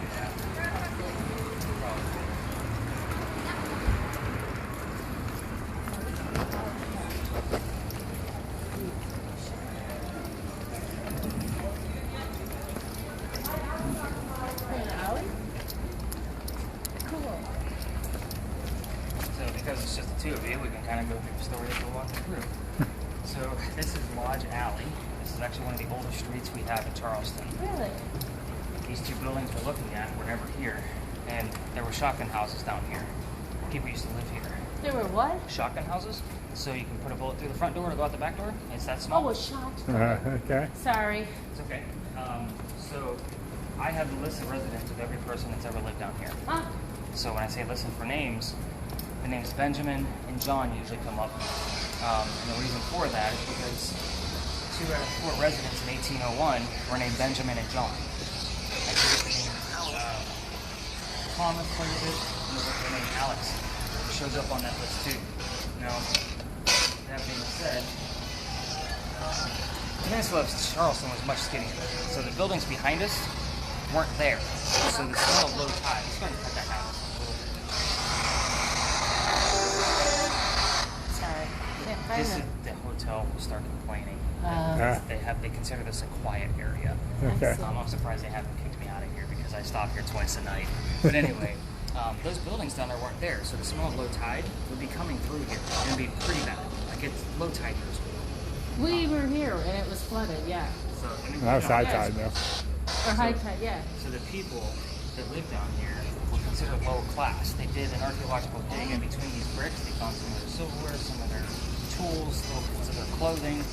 through. So this is Lodge Alley. This is actually one of the oldest streets we have in Charleston. Really? These two buildings we're looking at were never here, and there were shotgun houses down here. People used to live here. There were what? Shotgun houses, so you can put a bullet through the front door to go out the back door. It's that small. Oh, a shot. Okay. Sorry. It's okay. So I have the list of residents of every person that's ever lived down here. Huh? So when I say listen for names, the names Benjamin and John usually come up. And the reason for that is because 2 out of 4 residents in 1801 were named Benjamin and John. I think the name Thomas quite a bit, and the name Alex shows up on that list too. Now, that being said, the peninsula of Charleston was much skinnier, so the buildings behind us weren't there. So the smell of low tide. Let's go ahead and cut that down a little bit. Sorry. Can't find This is them. the hotel will start complaining. Ah, They consider this a quiet area. okay. I'm surprised they haven't kicked me out of here because I stop here twice a night. But anyway, those buildings down there weren't there, so the smell of low tide would be coming through here. It would be pretty bad. Like it's low tide here. We were here and it was flooded, yeah. So I mean, That was high yes. tide though. Or high tide, yeah. So the people that lived down here were considered lower class. They did an archaeological dig in between these bricks. They found some of their silverware, some of their tools, little bits of their clothing.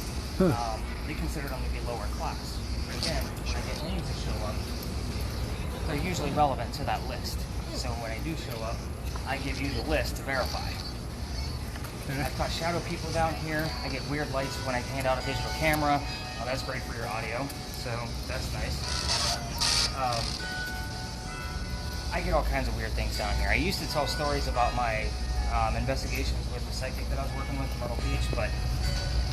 They considered them to be lower class. But again, when I get names that show up, they're usually relevant to that list. So when I do show up, I give you the list to verify. I've caught shadow people down here. I get weird lights when I hand out a digital camera. Oh, that's great for your audio, so that's nice. I get all kinds of weird things down here. I used to tell stories about my investigations with the psychic that I was working with in Myrtle Beach, but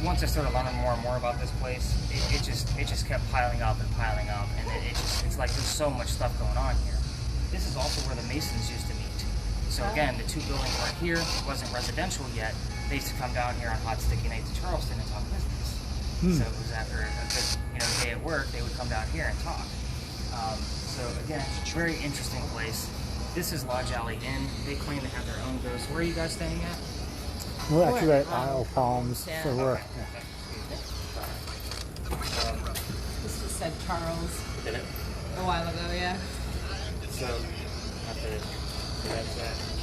once I started learning more and more about this place, it just kept piling up, and it's like there's so much stuff going on here. This is also where the Masons used to meet. So again, the 2 buildings weren't here. It wasn't residential yet. They used to come down here on hot, sticky nights to Charleston and talk business. So it was after a good day at work, they would come down here and talk. So again, it's a very interesting place. This is Lodge Alley Inn. They claim to have their own ghosts. Where are you guys staying at? We're actually at Isle Palms, Yeah. so we're This just said Charles Did it? a while ago, yeah. So that's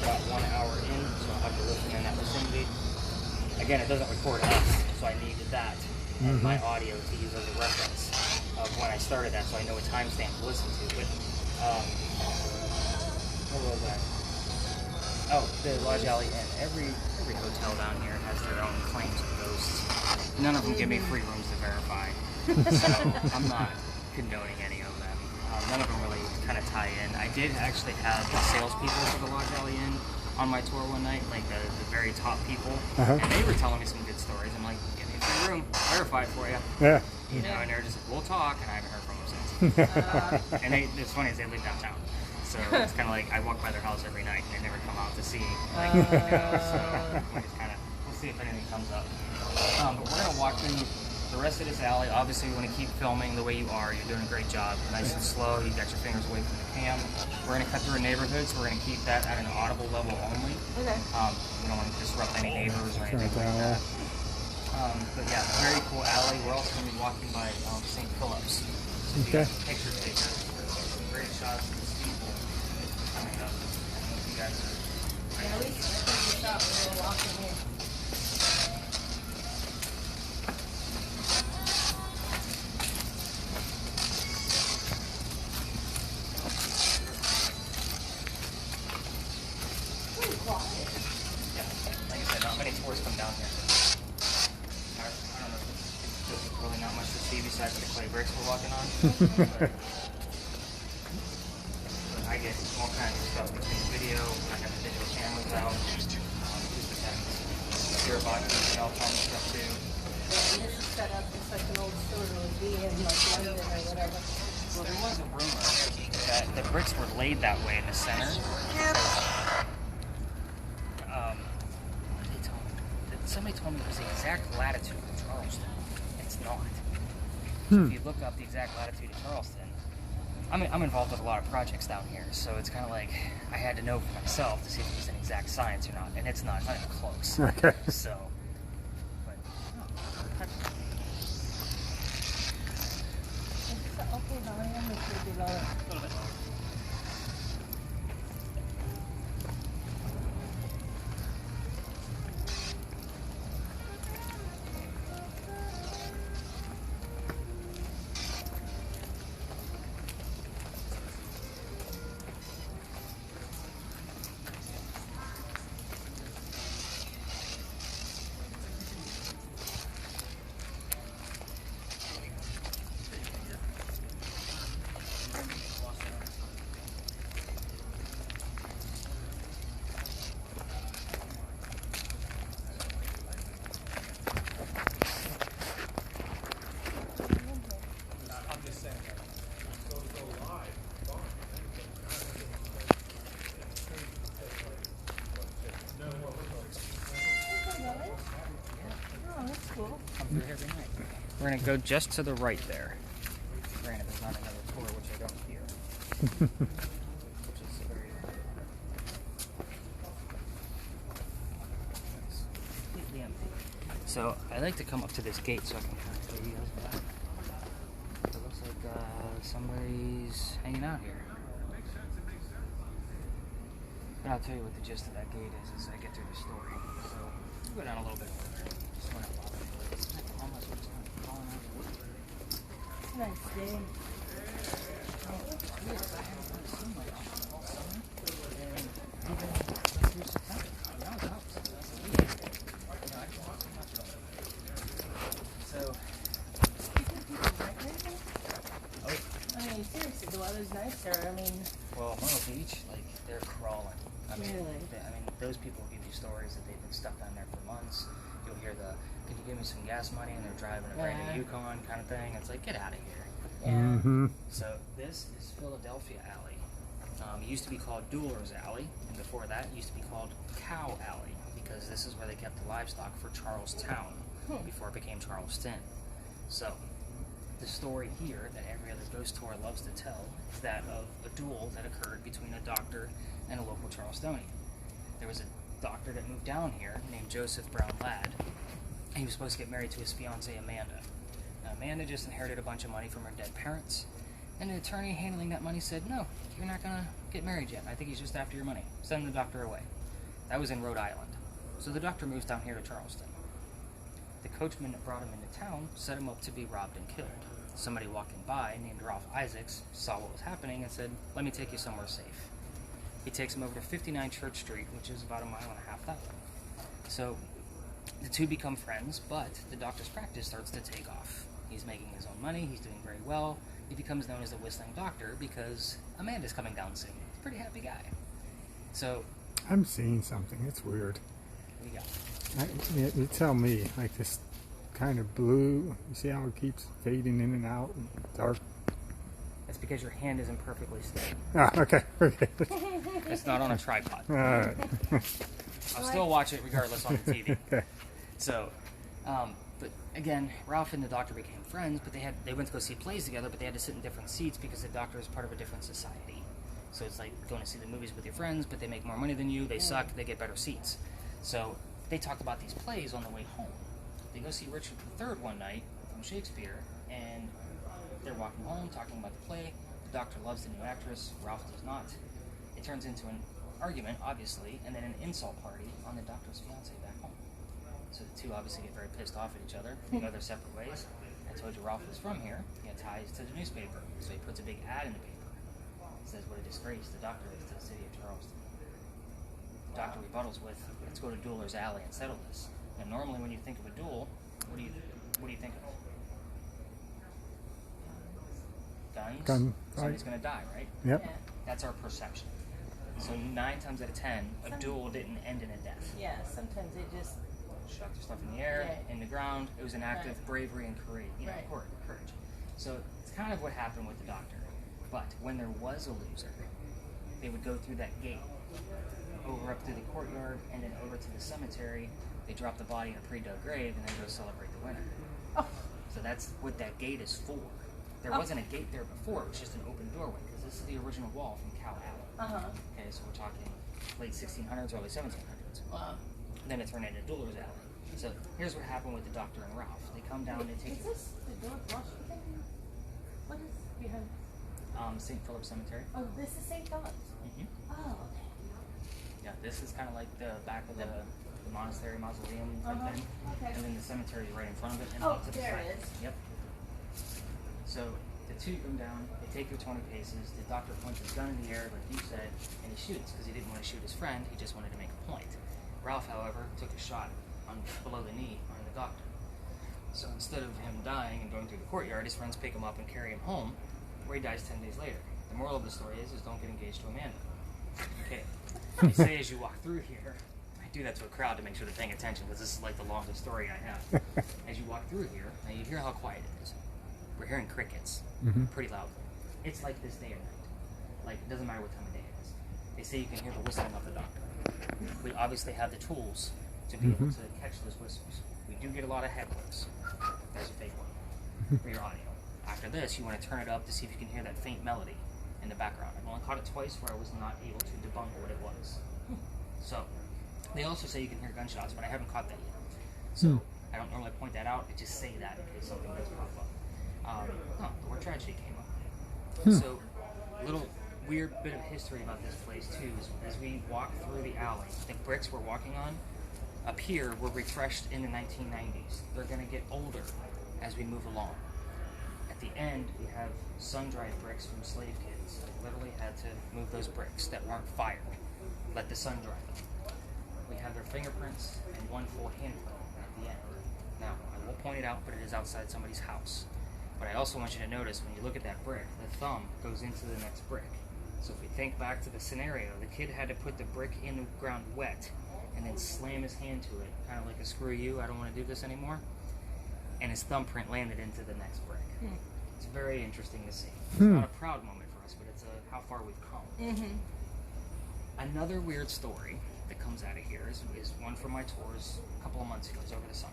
about 1 hour in, so I'll have to listen in that vicinity. Again, it doesn't record us, so I needed that as my audio to use as a reference of when I started that, so I know a timestamp to listen to. But what was that? Oh, the Lodge Alley Inn. Every hotel down here has their own claims of ghosts. None of them give me free rooms to verify, so I'm not condoning any of them. None of them really kind of tie in. I did actually have the salespeople for the Lodge Alley Inn on my tour one night, like the very top people, and they were telling me some good stories. I'm like, give me a free room, verify it for you. yeah. You know, and they're just like, we'll talk, and I haven't heard from them since. And it's funny is they live downtown, so it's kind of like I walk by their house every night, and they never come out to see. Like, so we just kind of we'll see if anything comes up. But we're gonna walk through the rest of this alley. Obviously, we want to keep filming the way you are. You're doing a great job. Nice and slow. You got your fingers away from the cam. We're going to cut through a neighborhood, so we're going to keep that at an audible level only. Okay. We don't want to disrupt any neighbors or anything like that. But yeah, very cool alley. We're also going to be walking by St. Philip's. So you got some picture takers. Some great shots of the steeple coming up. I don't know if you guys are... Yeah, we stopped and we were walking here. Yeah, like I said, not many tourists come down here. I don't know, there's really not much to see besides the clay bricks we're walking on. but I get all kinds of stuff between video, I got the digital cameras out, just depends. Hear about everything else on the stuff too. Yeah, this is set up just like an old store would be in like London or whatever. Well, there was a rumor that the bricks were laid that way in the center. Somebody told me it was the exact latitude of Charleston. It's not. So if you look up the exact latitude of Charleston, I'm involved with a lot of projects down here, so it's kind of like I had to know for myself to see if it was an exact science or not, and it's not. It's not even close. Okay. So, but Could be lower. A little bit lower. Oh, that's cool. Come through here every night. We're gonna go just to the right there. Granted, there's not another tour, which I don't hear. Which is very it's completely empty. So I like to come up to this gate so I can kind of show you guys that. It looks like somebody's hanging out here. And I'll tell you what the gist of that gate is as I get through the story. So we'll go down a little bit further. Just want to bother me. It's not almost what's kind of falling out the wood. It's a nice day. It's weird. I haven't really seen much all summer. And even through September. When I was out, that's a week. I can't see much of it. So, I mean, seriously, the weather's nicer. I mean, well, Myrtle Beach, like, they're crawling. I mean, Really? Those people will give you stories that they've been stuck down there for months. You'll hear the, could you give me some gas money? And they're driving a brand new Yukon kind of thing. It's like, get out of here. yeah. Mm-hmm. So this is Philadelphia Alley. It used to be called Dueler's Alley, and before that it used to be called Cow Alley, because this is where they kept the livestock for Charlestown before it became Charleston. So the story here that every other ghost tour loves to tell is that of a duel that occurred between a doctor and a local Charlestonian. There was a doctor that moved down here named Joseph Brown Ladd, and he was supposed to get married to his fiancée Amanda. Now, Amanda just inherited a bunch of money from her dead parents, and the attorney handling that money said, no, you're not going to get married yet. I think he's just after your money. Send the doctor away. That was in Rhode Island. So the doctor moves down here to Charleston. The coachman that brought him into town set him up to be robbed and killed. Somebody walking by named Ralph Isaacs saw what was happening and said, let me take you somewhere safe. He takes him over to 59 Church Street, which is about 1.5 miles that way. So the two become friends, but the doctor's practice starts to take off. He's making his own money, he's doing very well. He becomes known as the Whistling Doctor because Amanda's coming down soon. He's a pretty happy guy. So, I'm seeing something. It's weird. what do you got? You tell me, like this kind of blue. You see how it keeps fading in and out, and dark. That's because your hand isn't perfectly steady. Ah, okay, okay. It's not on a tripod. All right. I'll still watch it regardless on the TV. Okay. So, but again, Ralph and the doctor became friends, but they went to go see plays together, but they had to sit in different seats because the doctor is part of a different society. So it's like going to see the movies with your friends, but they make more money than you, they suck, they get better seats. So they talked about these plays on the way home. They go see Richard III one night from Shakespeare, and they're walking home, talking about the play. The doctor loves the new actress, Ralph does not. It turns into an argument, obviously, and then an insult party on the doctor's fiancée back home. So the two obviously get very pissed off at each other. They go their separate ways. I told you Ralph was from here. He had ties to the newspaper, so he puts a big ad in the paper. It says what a disgrace the doctor is to the city of Charleston. The doctor rebuttals with, let's go to Dueler's Alley and settle this. Now normally when you think of a duel, what do you think of? Guns? Gun Somebody's fight. going to die, right? Yep. Yeah. That's our perception. So 9 times out of 10, a duel didn't end in a death. Yeah, sometimes they just. Shot their stuff in the air, Right. in the ground. It was an act of bravery and courage. Right. Courage. So it's kind of what happened with the doctor. But when there was a loser, they would go through that gate, over up through the courtyard, and then over to the cemetery. They drop the body in a pre-dug grave, and then go celebrate the winner. Oh. So that's what that gate is for. There wasn't a gate there before. It was just an open doorway, because this is the original wall from Cow Alley. Okay, so we're talking late 1600s, early 1700s. Wow. Then it turned into Dueler's Alley. So here's what happened with the doctor and Ralph. They come down, they take Is this the George Washington? What is behind? St. Philip Cemetery. Oh, this is St. Philip's. Mm-hmm. Oh, okay. Yeah, this is kind of like the back of the monastery mausoleum type thing. Okay. And then the cemetery is right in front of it. And Oh, off to the there side. it is. Yep. So the two come down, they take their 20 paces, the doctor points his gun in the air, like you said, and he shoots because he didn't want to shoot his friend, he just wanted to make a point. Ralph, however, took a shot below the knee on the doctor. So instead of him dying and going through the courtyard, his friends pick him up and carry him home, where he dies 10 days later. The moral of the story is don't get engaged to Amanda. Okay. They say as you walk through here, I do that to a crowd to make sure they're paying attention because this is like the longest story I have. As you walk through here, now you hear how quiet it is. We're hearing crickets pretty loudly. It's like this day or night. Like, it doesn't matter what time of day it is. They say you can hear the whistling of the doctor. We obviously have the tools to be able to catch those whistles. We do get a lot of headwinds. There's a fake one for your audio. After this, you want to turn it up to see if you can hear that faint melody in the background. I've only caught it twice where I was not able to debunk what it was. So, they also say you can hear gunshots, but I haven't caught that yet. So, I don't normally point that out. I just say that in case something does pop up. The word tragedy came up. So, a little weird bit of history about this place, too, is as we walk through the alley, the bricks we're walking on up here were refreshed in the 1990s. They're going to get older as we move along. At the end, we have sun-dried bricks from slave kids. They literally had to move those bricks that weren't fired, let the sun dry them. We have their fingerprints and one full handprint at the end. Now, I will point it out, but it is outside somebody's house. But I also want you to notice when you look at that brick, the thumb goes into the next brick. So if we think back to the scenario, the kid had to put the brick in the ground wet and then slam his hand to it, kind of like a screw you, I don't want to do this anymore. And his thumbprint landed into the next brick. It's very interesting to see. It's not a proud moment for us, but it's how far we've come. Another weird story that comes out of here is one from my tours a couple of months ago. It was over the summer.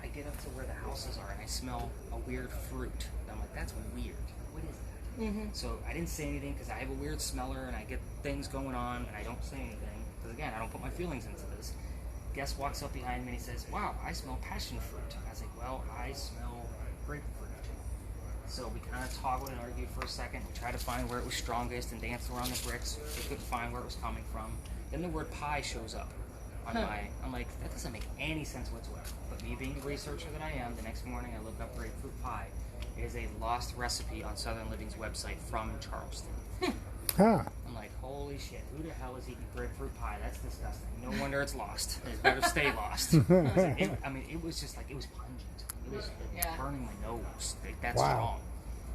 I get up to where the houses are and I smell a weird fruit. I'm like, that's weird. What is that? So I didn't say anything because I have a weird smeller and I get things going on and I don't say anything because, again, I don't put my feelings into this. Guest walks up behind me and he says, wow, I smell passion fruit. I was like, well, I smell grapefruit. So we kind of toggled and argued for a second. We tried to find where it was strongest and danced around the bricks. We couldn't find where it was coming from. Then the word pie shows up on I'm like, that doesn't make any sense whatsoever. But me being the researcher that I am, the next morning I look up grapefruit pie. It is a lost recipe on Southern Living's website from Charleston. I'm like, holy shit, who the hell is eating grapefruit pie? That's disgusting. No wonder it's lost. It better stay lost. It was just like, it was pungent. It was burning my nose. Like, that's wrong.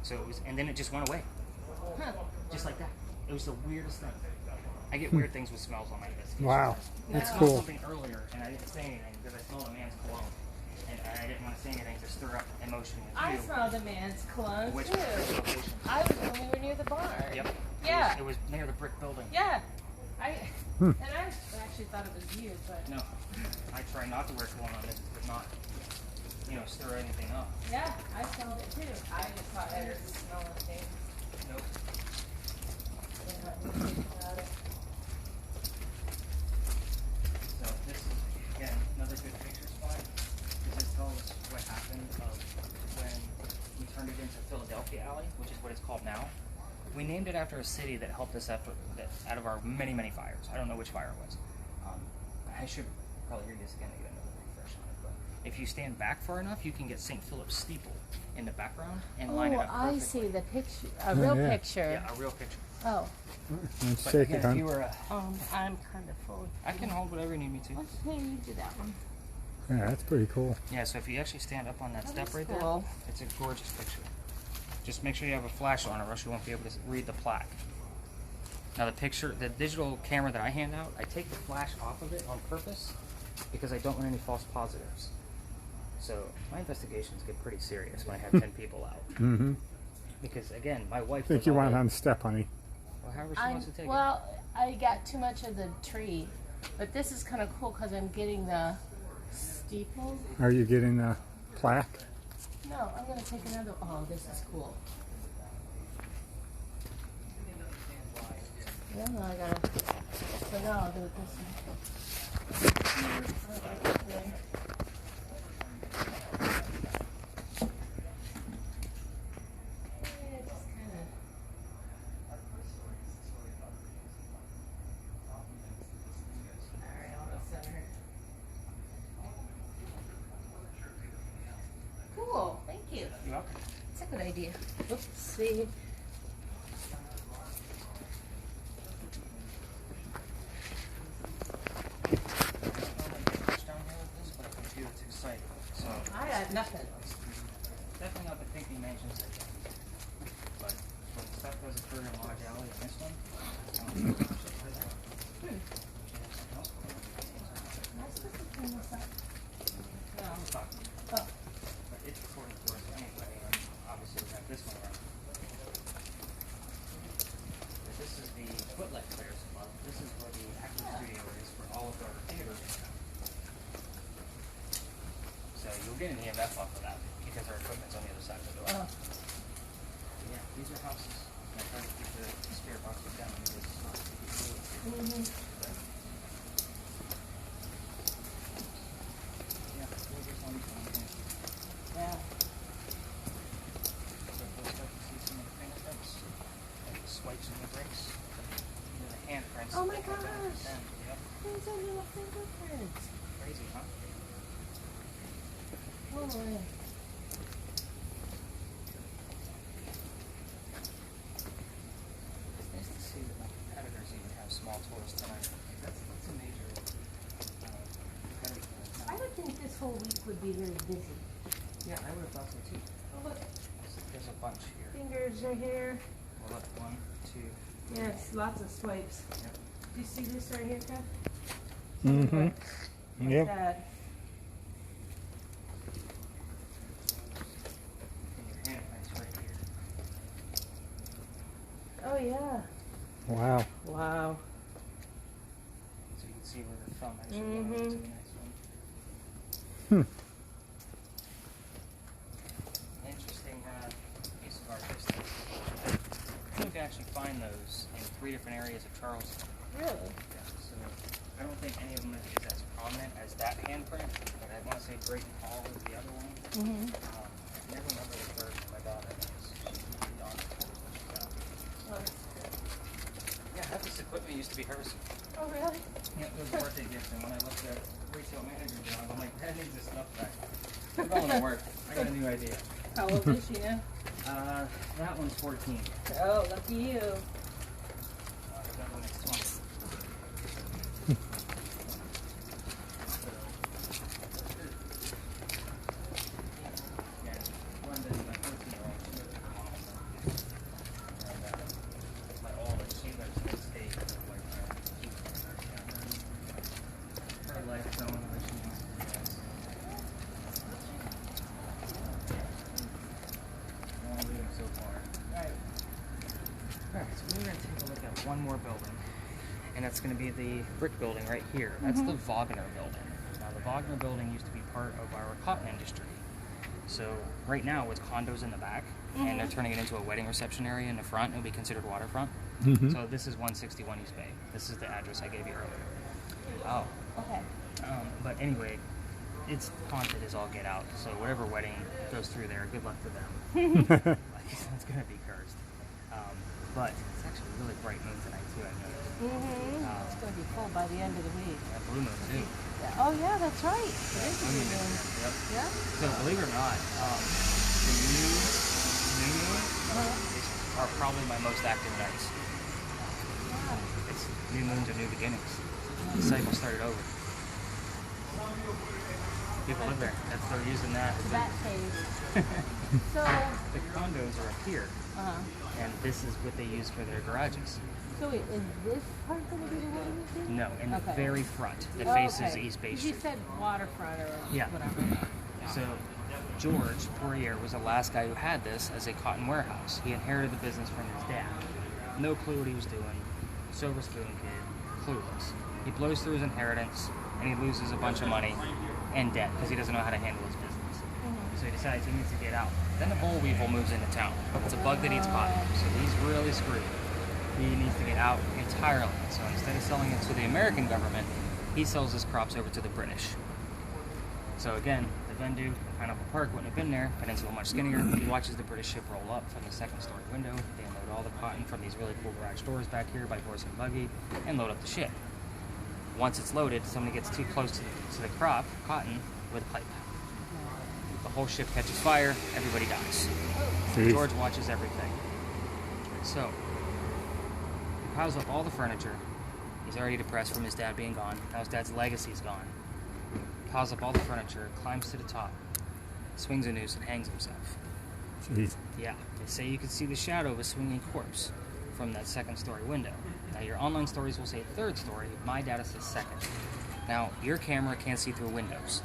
So it was, and then it just went away. Just like that. It was the weirdest thing. I get weird things with smells on my investigation. Wow, that's I cool. smelled something earlier, and I didn't say anything because I smelled a man's cologne. And I didn't want to say anything to stir up emotion with you. I smelled a man's cologne Which too. location? I was when we were near the barn. Yep. Yeah. It was near the brick building. Yeah. And I actually thought it was you, but No. I try not to wear cologne on this, but not, stir anything up. yeah, I smelled it too. I just thought I didn't smell anything. Nope. So this is, again, another good picture spot. Because it tells what happened when we turned it into Philadelphia Alley, which is what it's called now. We named it after a city that helped us out of our many, many fires. I don't know which fire it was. I should probably hear this again to get another refresh on it. But if you stand back far enough, you can get St. Philip's steeple in the background and line it up perfectly. I see the picture. A real picture. Yeah, a real picture. Oh. Let's But shake again, it, hon. if you were I'm kind of full. I can hold whatever you need me to. Let's say you do that one. Yeah, that's pretty cool. Yeah, so if you actually stand up on that step is right cool. there, it's a gorgeous picture. Just make sure you have a flash on it or else you won't be able to read the plaque. Now the digital camera that I hand out, I take the flash off of it on purpose because I don't want any false positives. So my investigations get pretty serious when I have 10 people out. Because again, my wife I think does you all want it the- on the step, honey. Well, however she wants to take it. Well, I got too much of the tree, but this is kind of cool because I'm getting the steeple. Are you getting the plaque? No, I'm gonna take another. Oh, this is cool. Yeah, no, I gotta. But no, I'll do it this way. Yeah, just kind of. You're welcome. It's a good idea. Oopsie. It's exciting. So I got nothing. definitely not the thinking mansions again. But when stuff does occur in Lodge Alley in this one, Oh. but it's recorded for us anyway, and obviously we have this one around. But this is the Footlight Players Club. This is where the acting studio is for all of our theaters. So you'll get an EMF off of that because our equipment's on the other side of the door. Yeah, these are houses. And I try to keep the spirit boxes down because it's not yeah, we'll just on these ones. Yeah. So we'll start to see some of the fingerprints, like the swipes and the brakes, and the handprints. Oh my that come down gosh. from them. Yep. These are little fingerprints. Crazy, huh? Oh, yeah. It's nice to see that my competitors even have small tours tonight. That's a major competitor. I would think this whole week would be very busy. Yeah, I would have thought so too. Oh, look. There's a bunch here. Fingers are here. Well, look, 1, 2. Yes, lots of swipes. Yep. Do you see this right here, Kev? Mm-hmm. Like Yep. that. And your handprints right here. Oh, yeah. Wow. Wow. So you can see where the thumb actually Mhm. goes to the next one. Hmm. Interesting piece of art history. You can actually find those in 3 different areas of Charleston. Really? Yeah, so I don't think any of them is as prominent as that handprint, but I want to say Drayton Hall is the other one. Mm-hmm. I never remember the first. My daughter knows. She's really on it. Yeah, half this equipment used to be hers. Oh, really? Yeah, it was a birthday gift, and when I left the retail manager job, I'm like, Dad needs this stuff back. We're going to work. I got a new idea. How old is she now? That one's 14. Oh, lucky you. That one is 20. Yeah, Rhonda is my 14-year-old. She lives with her mom. And my oldest, she lives in the state with her boyfriend. Her life going where she wants to go. Long living so far. Right. Alright, so we're going to take a look at one more building. And that's going to be the brick building right here. That's the Wagner building. Now, the Wagner building used to be part of our cotton industry. So, right now, it's condos in the back, and they're turning it into a wedding reception area in the front. It'll be considered waterfront. Mm-hmm. So, this is 161 East Bay. This is the address I gave you earlier. Oh. Okay. But anyway, it's haunted as all get out. So, whatever wedding goes through there, good luck to them. It's going to be cursed. But it's actually really bright moon tonight, too, I noticed. It's going to be full by the end of the week. Yeah, blue moon, too. Yeah. Oh, yeah, that's right. It is a Blue blue moon moon. this year, yep. Yeah? So believe it or not, the new moon are probably my most active nights. Yeah. It's new moons are new beginnings. The cycle started over. People live there. They're using that. The bat cave. So, The condos are up here, and this is what they use for their garages. so wait, is this part going to be the wedding thing? No, in the Okay. very front that Oh, faces okay. East Bay You Street. said waterfront or Yeah. whatever. So George Poirier was the last guy who had this as a cotton warehouse. He inherited the business from his dad. No clue what he was doing. Silver spoon kid, clueless. He blows through his inheritance and he loses a bunch of money and debt because he doesn't know how to handle his business. So he decides he needs to get out. Then the boll weevil moves into town. It's a bug that eats cotton, so he's really screwed. He needs to get out entirely. So instead of selling it to the American government, he sells his crops over to the British. So again, the Vendu in Pineapple Park wouldn't have been there. Peninsula much skinnier. He watches the British ship roll up from the second-story window. They unload all the cotton from these really cool garage doors back here by horse and buggy, and load up the ship. Once it's loaded, somebody gets too close to the cotton with a pipe. the whole ship catches fire, everybody dies. Jeez. George watches everything. So, he piles up all the furniture. He's already depressed from his dad being gone. Now his dad's legacy's gone. Piles up all the furniture, climbs to the top, swings a noose, and hangs himself. Jeez. Yeah, they say you can see the shadow of a swinging corpse from that second-story window. Now, your online stories will say third story. My data says second. Now, your camera can't see through windows.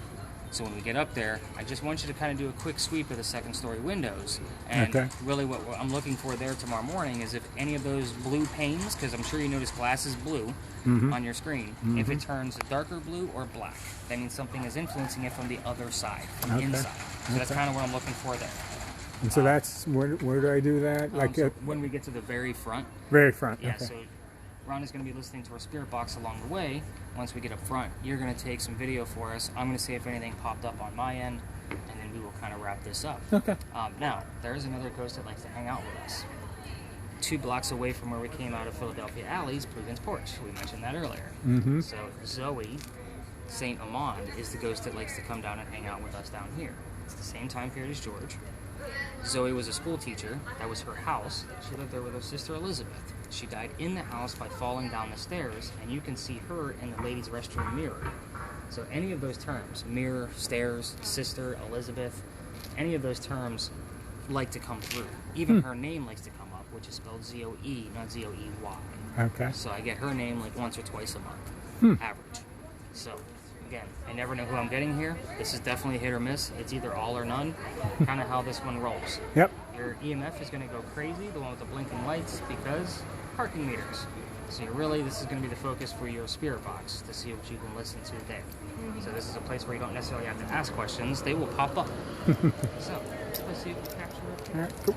So when we get up there, I just want you to kind of do a quick sweep of the second-story windows. And Okay. really what I'm looking for there tomorrow morning is if any of those blue panes, because I'm sure you notice glass is blue on your screen, if it turns darker blue or black, that means something is influencing it from the other side, from Okay. inside. So that's kind of what I'm looking for there. And so that's where do I do that? Like So at when we get to the very front, very front. yeah, Okay. so Rhonda's going to be listening to our spirit box along the way. Once we get up front, you're going to take some video for us. I'm going to see if anything popped up on my end, and then we will kind of wrap this up. Okay. Now, there is another ghost that likes to hang out with us. 2 blocks away from where we came out of Philadelphia Alley's Plugin's Porch. We mentioned that earlier. Mm-hmm. So Zoe St. Amand is the ghost that likes to come down and hang out with us down here. It's the same time period as George. Zoe was a school teacher. That was her house. She lived there with her sister Elizabeth. She died in the house by falling down the stairs, and you can see her in the ladies' restroom mirror. So any of those terms, mirror, stairs, sister, Elizabeth, any of those terms like to come through. Even her name likes to come up, which is spelled Z-O-E, not Z-O-E-Y. Okay. So I get her name like once or twice a month, average. So again, I never know who I'm getting here. This is definitely hit or miss. It's either all or none, kind of how this one rolls. Yep. Your EMF is going to go crazy, the one with the blinking lights, because parking meters. So this is going to be the focus for your spirit box to see what you can listen to there. So this is a place where you don't necessarily have to ask questions. They will pop up. So let's see if we capture it. All right. Cool.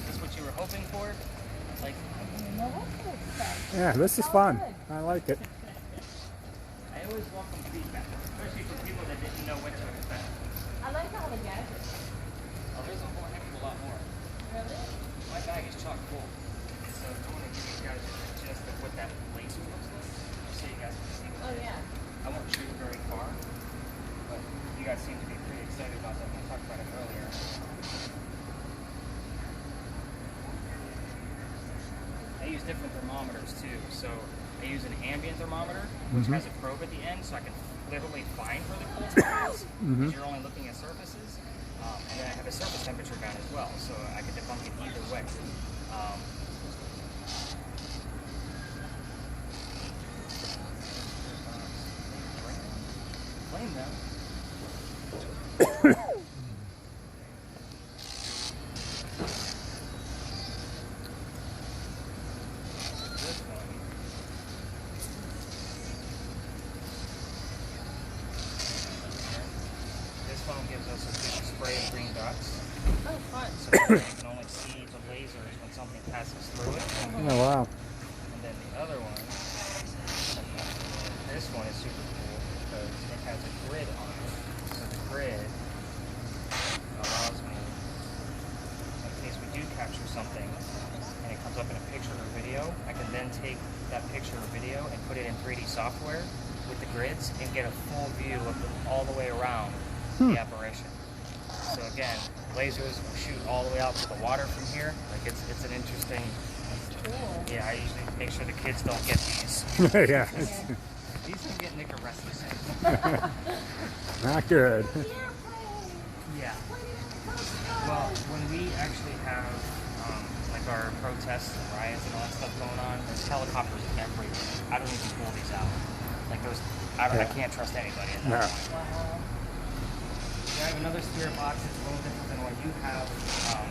Is this what you were hoping for? Like, Yeah, this is fun. I like it. I always welcome feedback, especially from people that didn't know what to expect. I like all the gadgets. Oh, there's a whole heck of a lot more. Really? My bag is chock full. So I want to give you guys a gist of what that laser looks like, so you guys can see. Oh, yeah. I won't shoot it very far, but you guys seem to be pretty excited about that. We talked about it earlier. I use different thermometers too. So I use an ambient thermometer, which has a probe at the end, so I can literally find where the cold spot is, because you're only looking at surfaces. And then I have a surface temperature gun as well, so I can debunk it either way. Flame them. This one. This one gives us a big spray of green dots. Oh, fun. So you can only see the lasers when something passes through it. Oh wow. And then the other one, this one is super cool because it has a grid on it. So the grid allows me, in case we do capture something and it comes up in a picture or video, I can then take that picture or video and put it in 3D software with the grids and get a full view of all the way around the apparition. So again, lasers will shoot all the way out to the water from here. Like it's an interesting. Cool. Yeah, I usually make sure the kids don't get these. Yeah. These can get Nick arrested. Not good. Yeah. Well, when we actually have like our protests and riots and all that stuff going on, there's helicopters everywhere. I don't even pull these out. Like those, I can't trust anybody at that point. Wow. I have another spirit box that's a little different than what you have.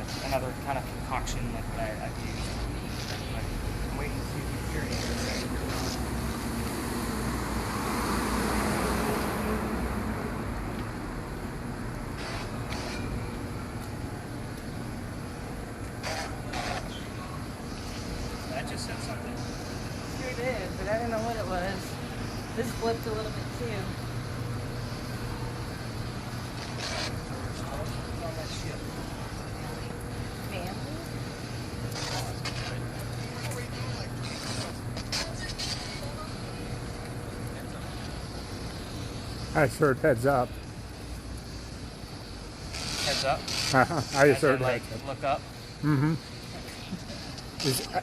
It's another kind of concoction like what I've used. But I'm waiting to see if you hear anything. That just said something. Sure did, but I don't know what it was. This flipped a little bit too. On that ship. Family? I just heard heads up. Heads up. I just As in, heard like, heads up. look up. Mm-hmm.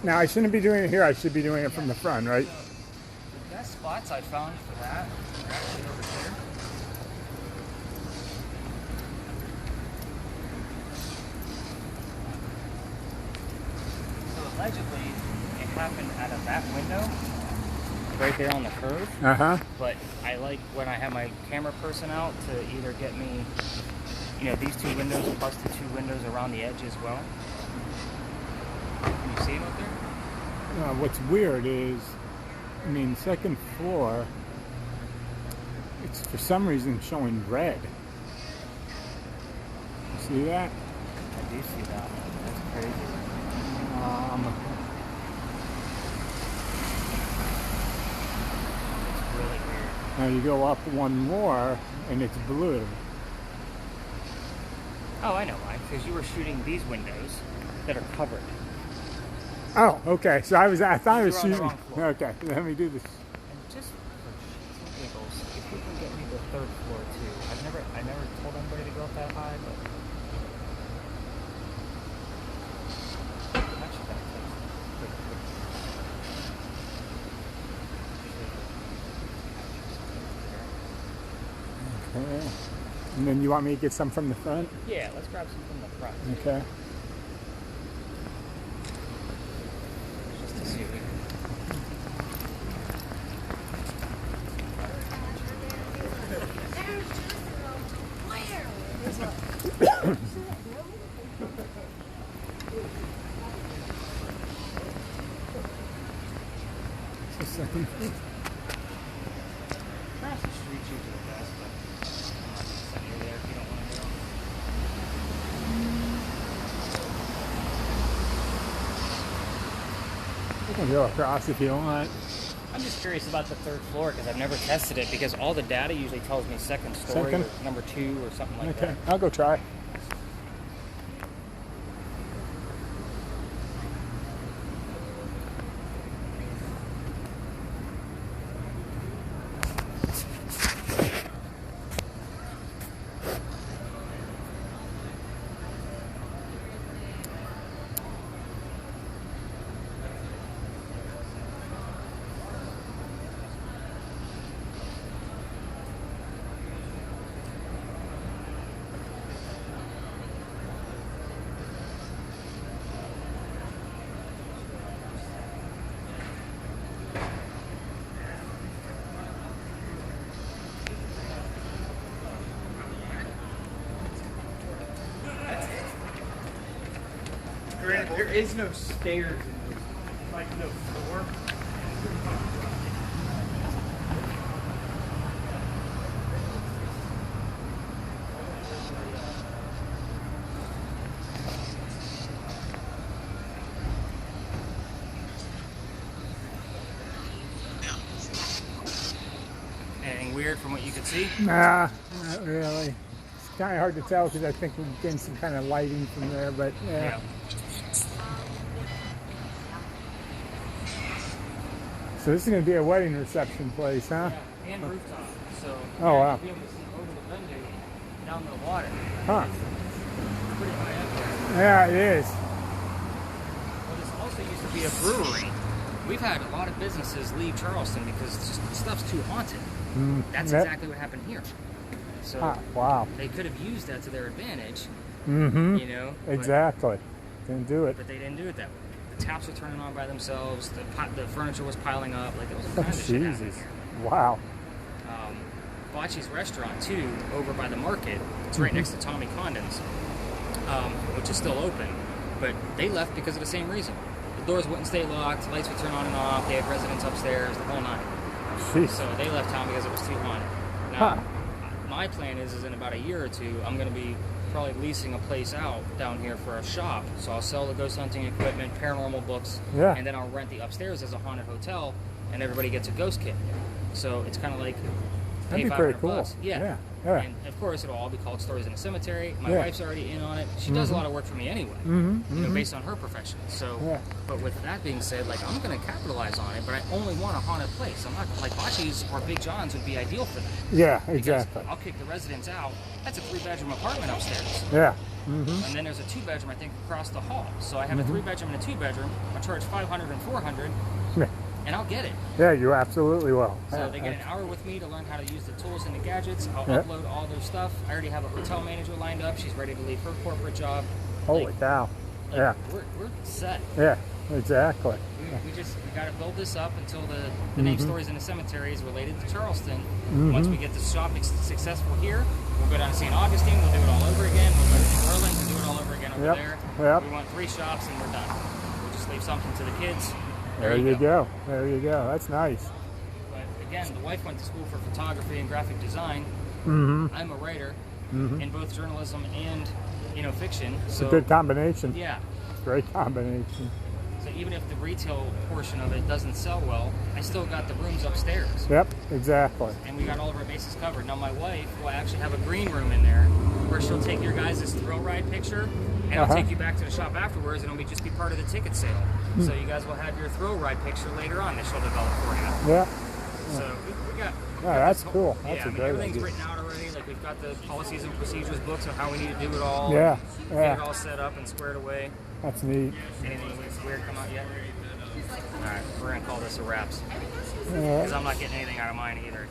Now, I shouldn't be doing it here. I should be doing it from the front, right? The best spots I found for that are actually over here. So allegedly, it happened out of that window, right there on the curve. Uh-huh. But I like when I have my camera person out to either get me, you know, these 2 windows plus the 2 windows around the edge as well. Can you see them up there? What's weird is, I mean, second floor, it's for some reason showing red. You see that? I do see that. That's crazy. It's really weird. Now you go up one more, and it's blue. Oh, I know why. Because you were shooting these windows that are covered. Oh, okay. So I thought I was You're on the shooting. wrong floor. Okay, let me do this. And just for shits and giggles, if we can get me the 3rd floor too. I never told anybody to go up that high, but I'm actually gonna Okay. And then you want me to get some from the front? yeah, let's grab some from the front. Okay. Just to see if we can. So second. Perhaps the street shoes are the best, but I'm not gonna send you there if you don't want to go. You can go across if you want. I'm just curious about the 3rd floor because I've never tested it because all the data usually tells me 2nd story Second? or number 2 or something like Okay, that. I'll go try. There is no stairs in this, like no floor. Anything weird from what you could see? Nah, not really. It's kind of hard to tell because I think we're getting some kind of lighting from there, but yeah. So this is going to be a wedding reception place, huh? Yeah, and rooftop. So Oh, wow. you'll be able to see over the venue down the water. Huh. It's pretty high up there. Yeah, it is. Well, this also used to be a brewery. We've had a lot of businesses leave Charleston because it's just, stuff's too haunted. That's Yep. exactly what happened here. So Ah, wow. they could have used that to their advantage, Mm-hmm. you know. Exactly. Didn't do it. But they didn't do it that way. The taps were turning on by themselves. The furniture was piling up. Like it was all kinds of shit happening Jesus. here. Wow. Bocce's restaurant too, over by the market. It's right next to Tommy Condon's, which is still open. But they left because of the same reason. The doors wouldn't stay locked. Lights would turn on and off. They had residents upstairs. The whole nine. Jeez. So they left town because it was too haunted. Now, my plan is in about a year or two, I'm going to be probably leasing a place out down here for a shop. So I'll sell the ghost hunting equipment, paranormal books, Yeah. and then I'll rent the upstairs as a haunted hotel, and everybody gets a ghost kit. So it's kind of like That'd be pay pretty $500 cool. bucks. Yeah. Yeah. And of course, it'll all be called Stories in a Cemetery. My Yeah. wife's already in on it. She does a lot of work for me anyway, you know, based on her profession. So, Yeah. but with that being said, like I'm going to capitalize on it, but I only want a haunted place. I'm not like Bocce's or Big John's would be ideal for that. Yeah, Because exactly. I'll kick the residents out. That's a 3-bedroom apartment upstairs. Yeah. And then there's a 2-bedroom, I think, across the hall. So I have a 3-bedroom and a 2-bedroom. I charge $500 and $400, Yeah. and I'll get it. Yeah, you absolutely will. So they get an hour with me to learn how to use the tools and the gadgets. I'll Yeah. upload all their stuff. I already have a hotel manager lined up. She's ready to leave her corporate job. Holy Like, cow. like, Yeah. We're set. Yeah, exactly. We got to build this up until the name Stories in the Cemetery is related to Charleston. Once we get the shop successful here, we'll go down to St. Augustine. We'll do it all over again. We'll go to New Orleans and do it all over again over Yep. there. Yep. We want 3 shops and we're done. We'll just leave something to the kids. There you go. There you go. That's nice. But again, the wife went to school for photography and graphic design. I'm a writer in both journalism and, you know, fiction. It's So a good combination. yeah. Great combination. So even if the retail portion of it doesn't sell well, I still got the rooms upstairs. Yep, exactly. And we got all of our bases covered. Now my wife will actually have a green room in there where she'll take your guys' thrill ride picture and I'll take you back to the shop afterwards and it'll just be part of the ticket sale. So you guys will have your thrill ride picture later on that she'll develop for you. Yeah. So we got... Yeah, that's cool. That's yeah, a I mean, great everything's idea. written out already. Like we've got the policies and procedures books of how we need to do it all. Yeah, Get yeah. it all set up and squared away. That's neat. Anything weird come out yet? Alright, we're gonna call this a wraps. Yeah. Because I'm not getting anything out of mine either.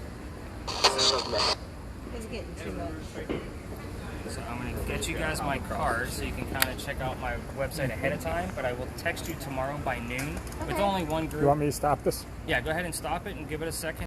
It's getting too much. So I'm going to get you guys my card so you can kind of check out my website ahead of time, but I will text you tomorrow by noon. With only one group. You want me to stop this? Yeah, go ahead and stop it and give it a second.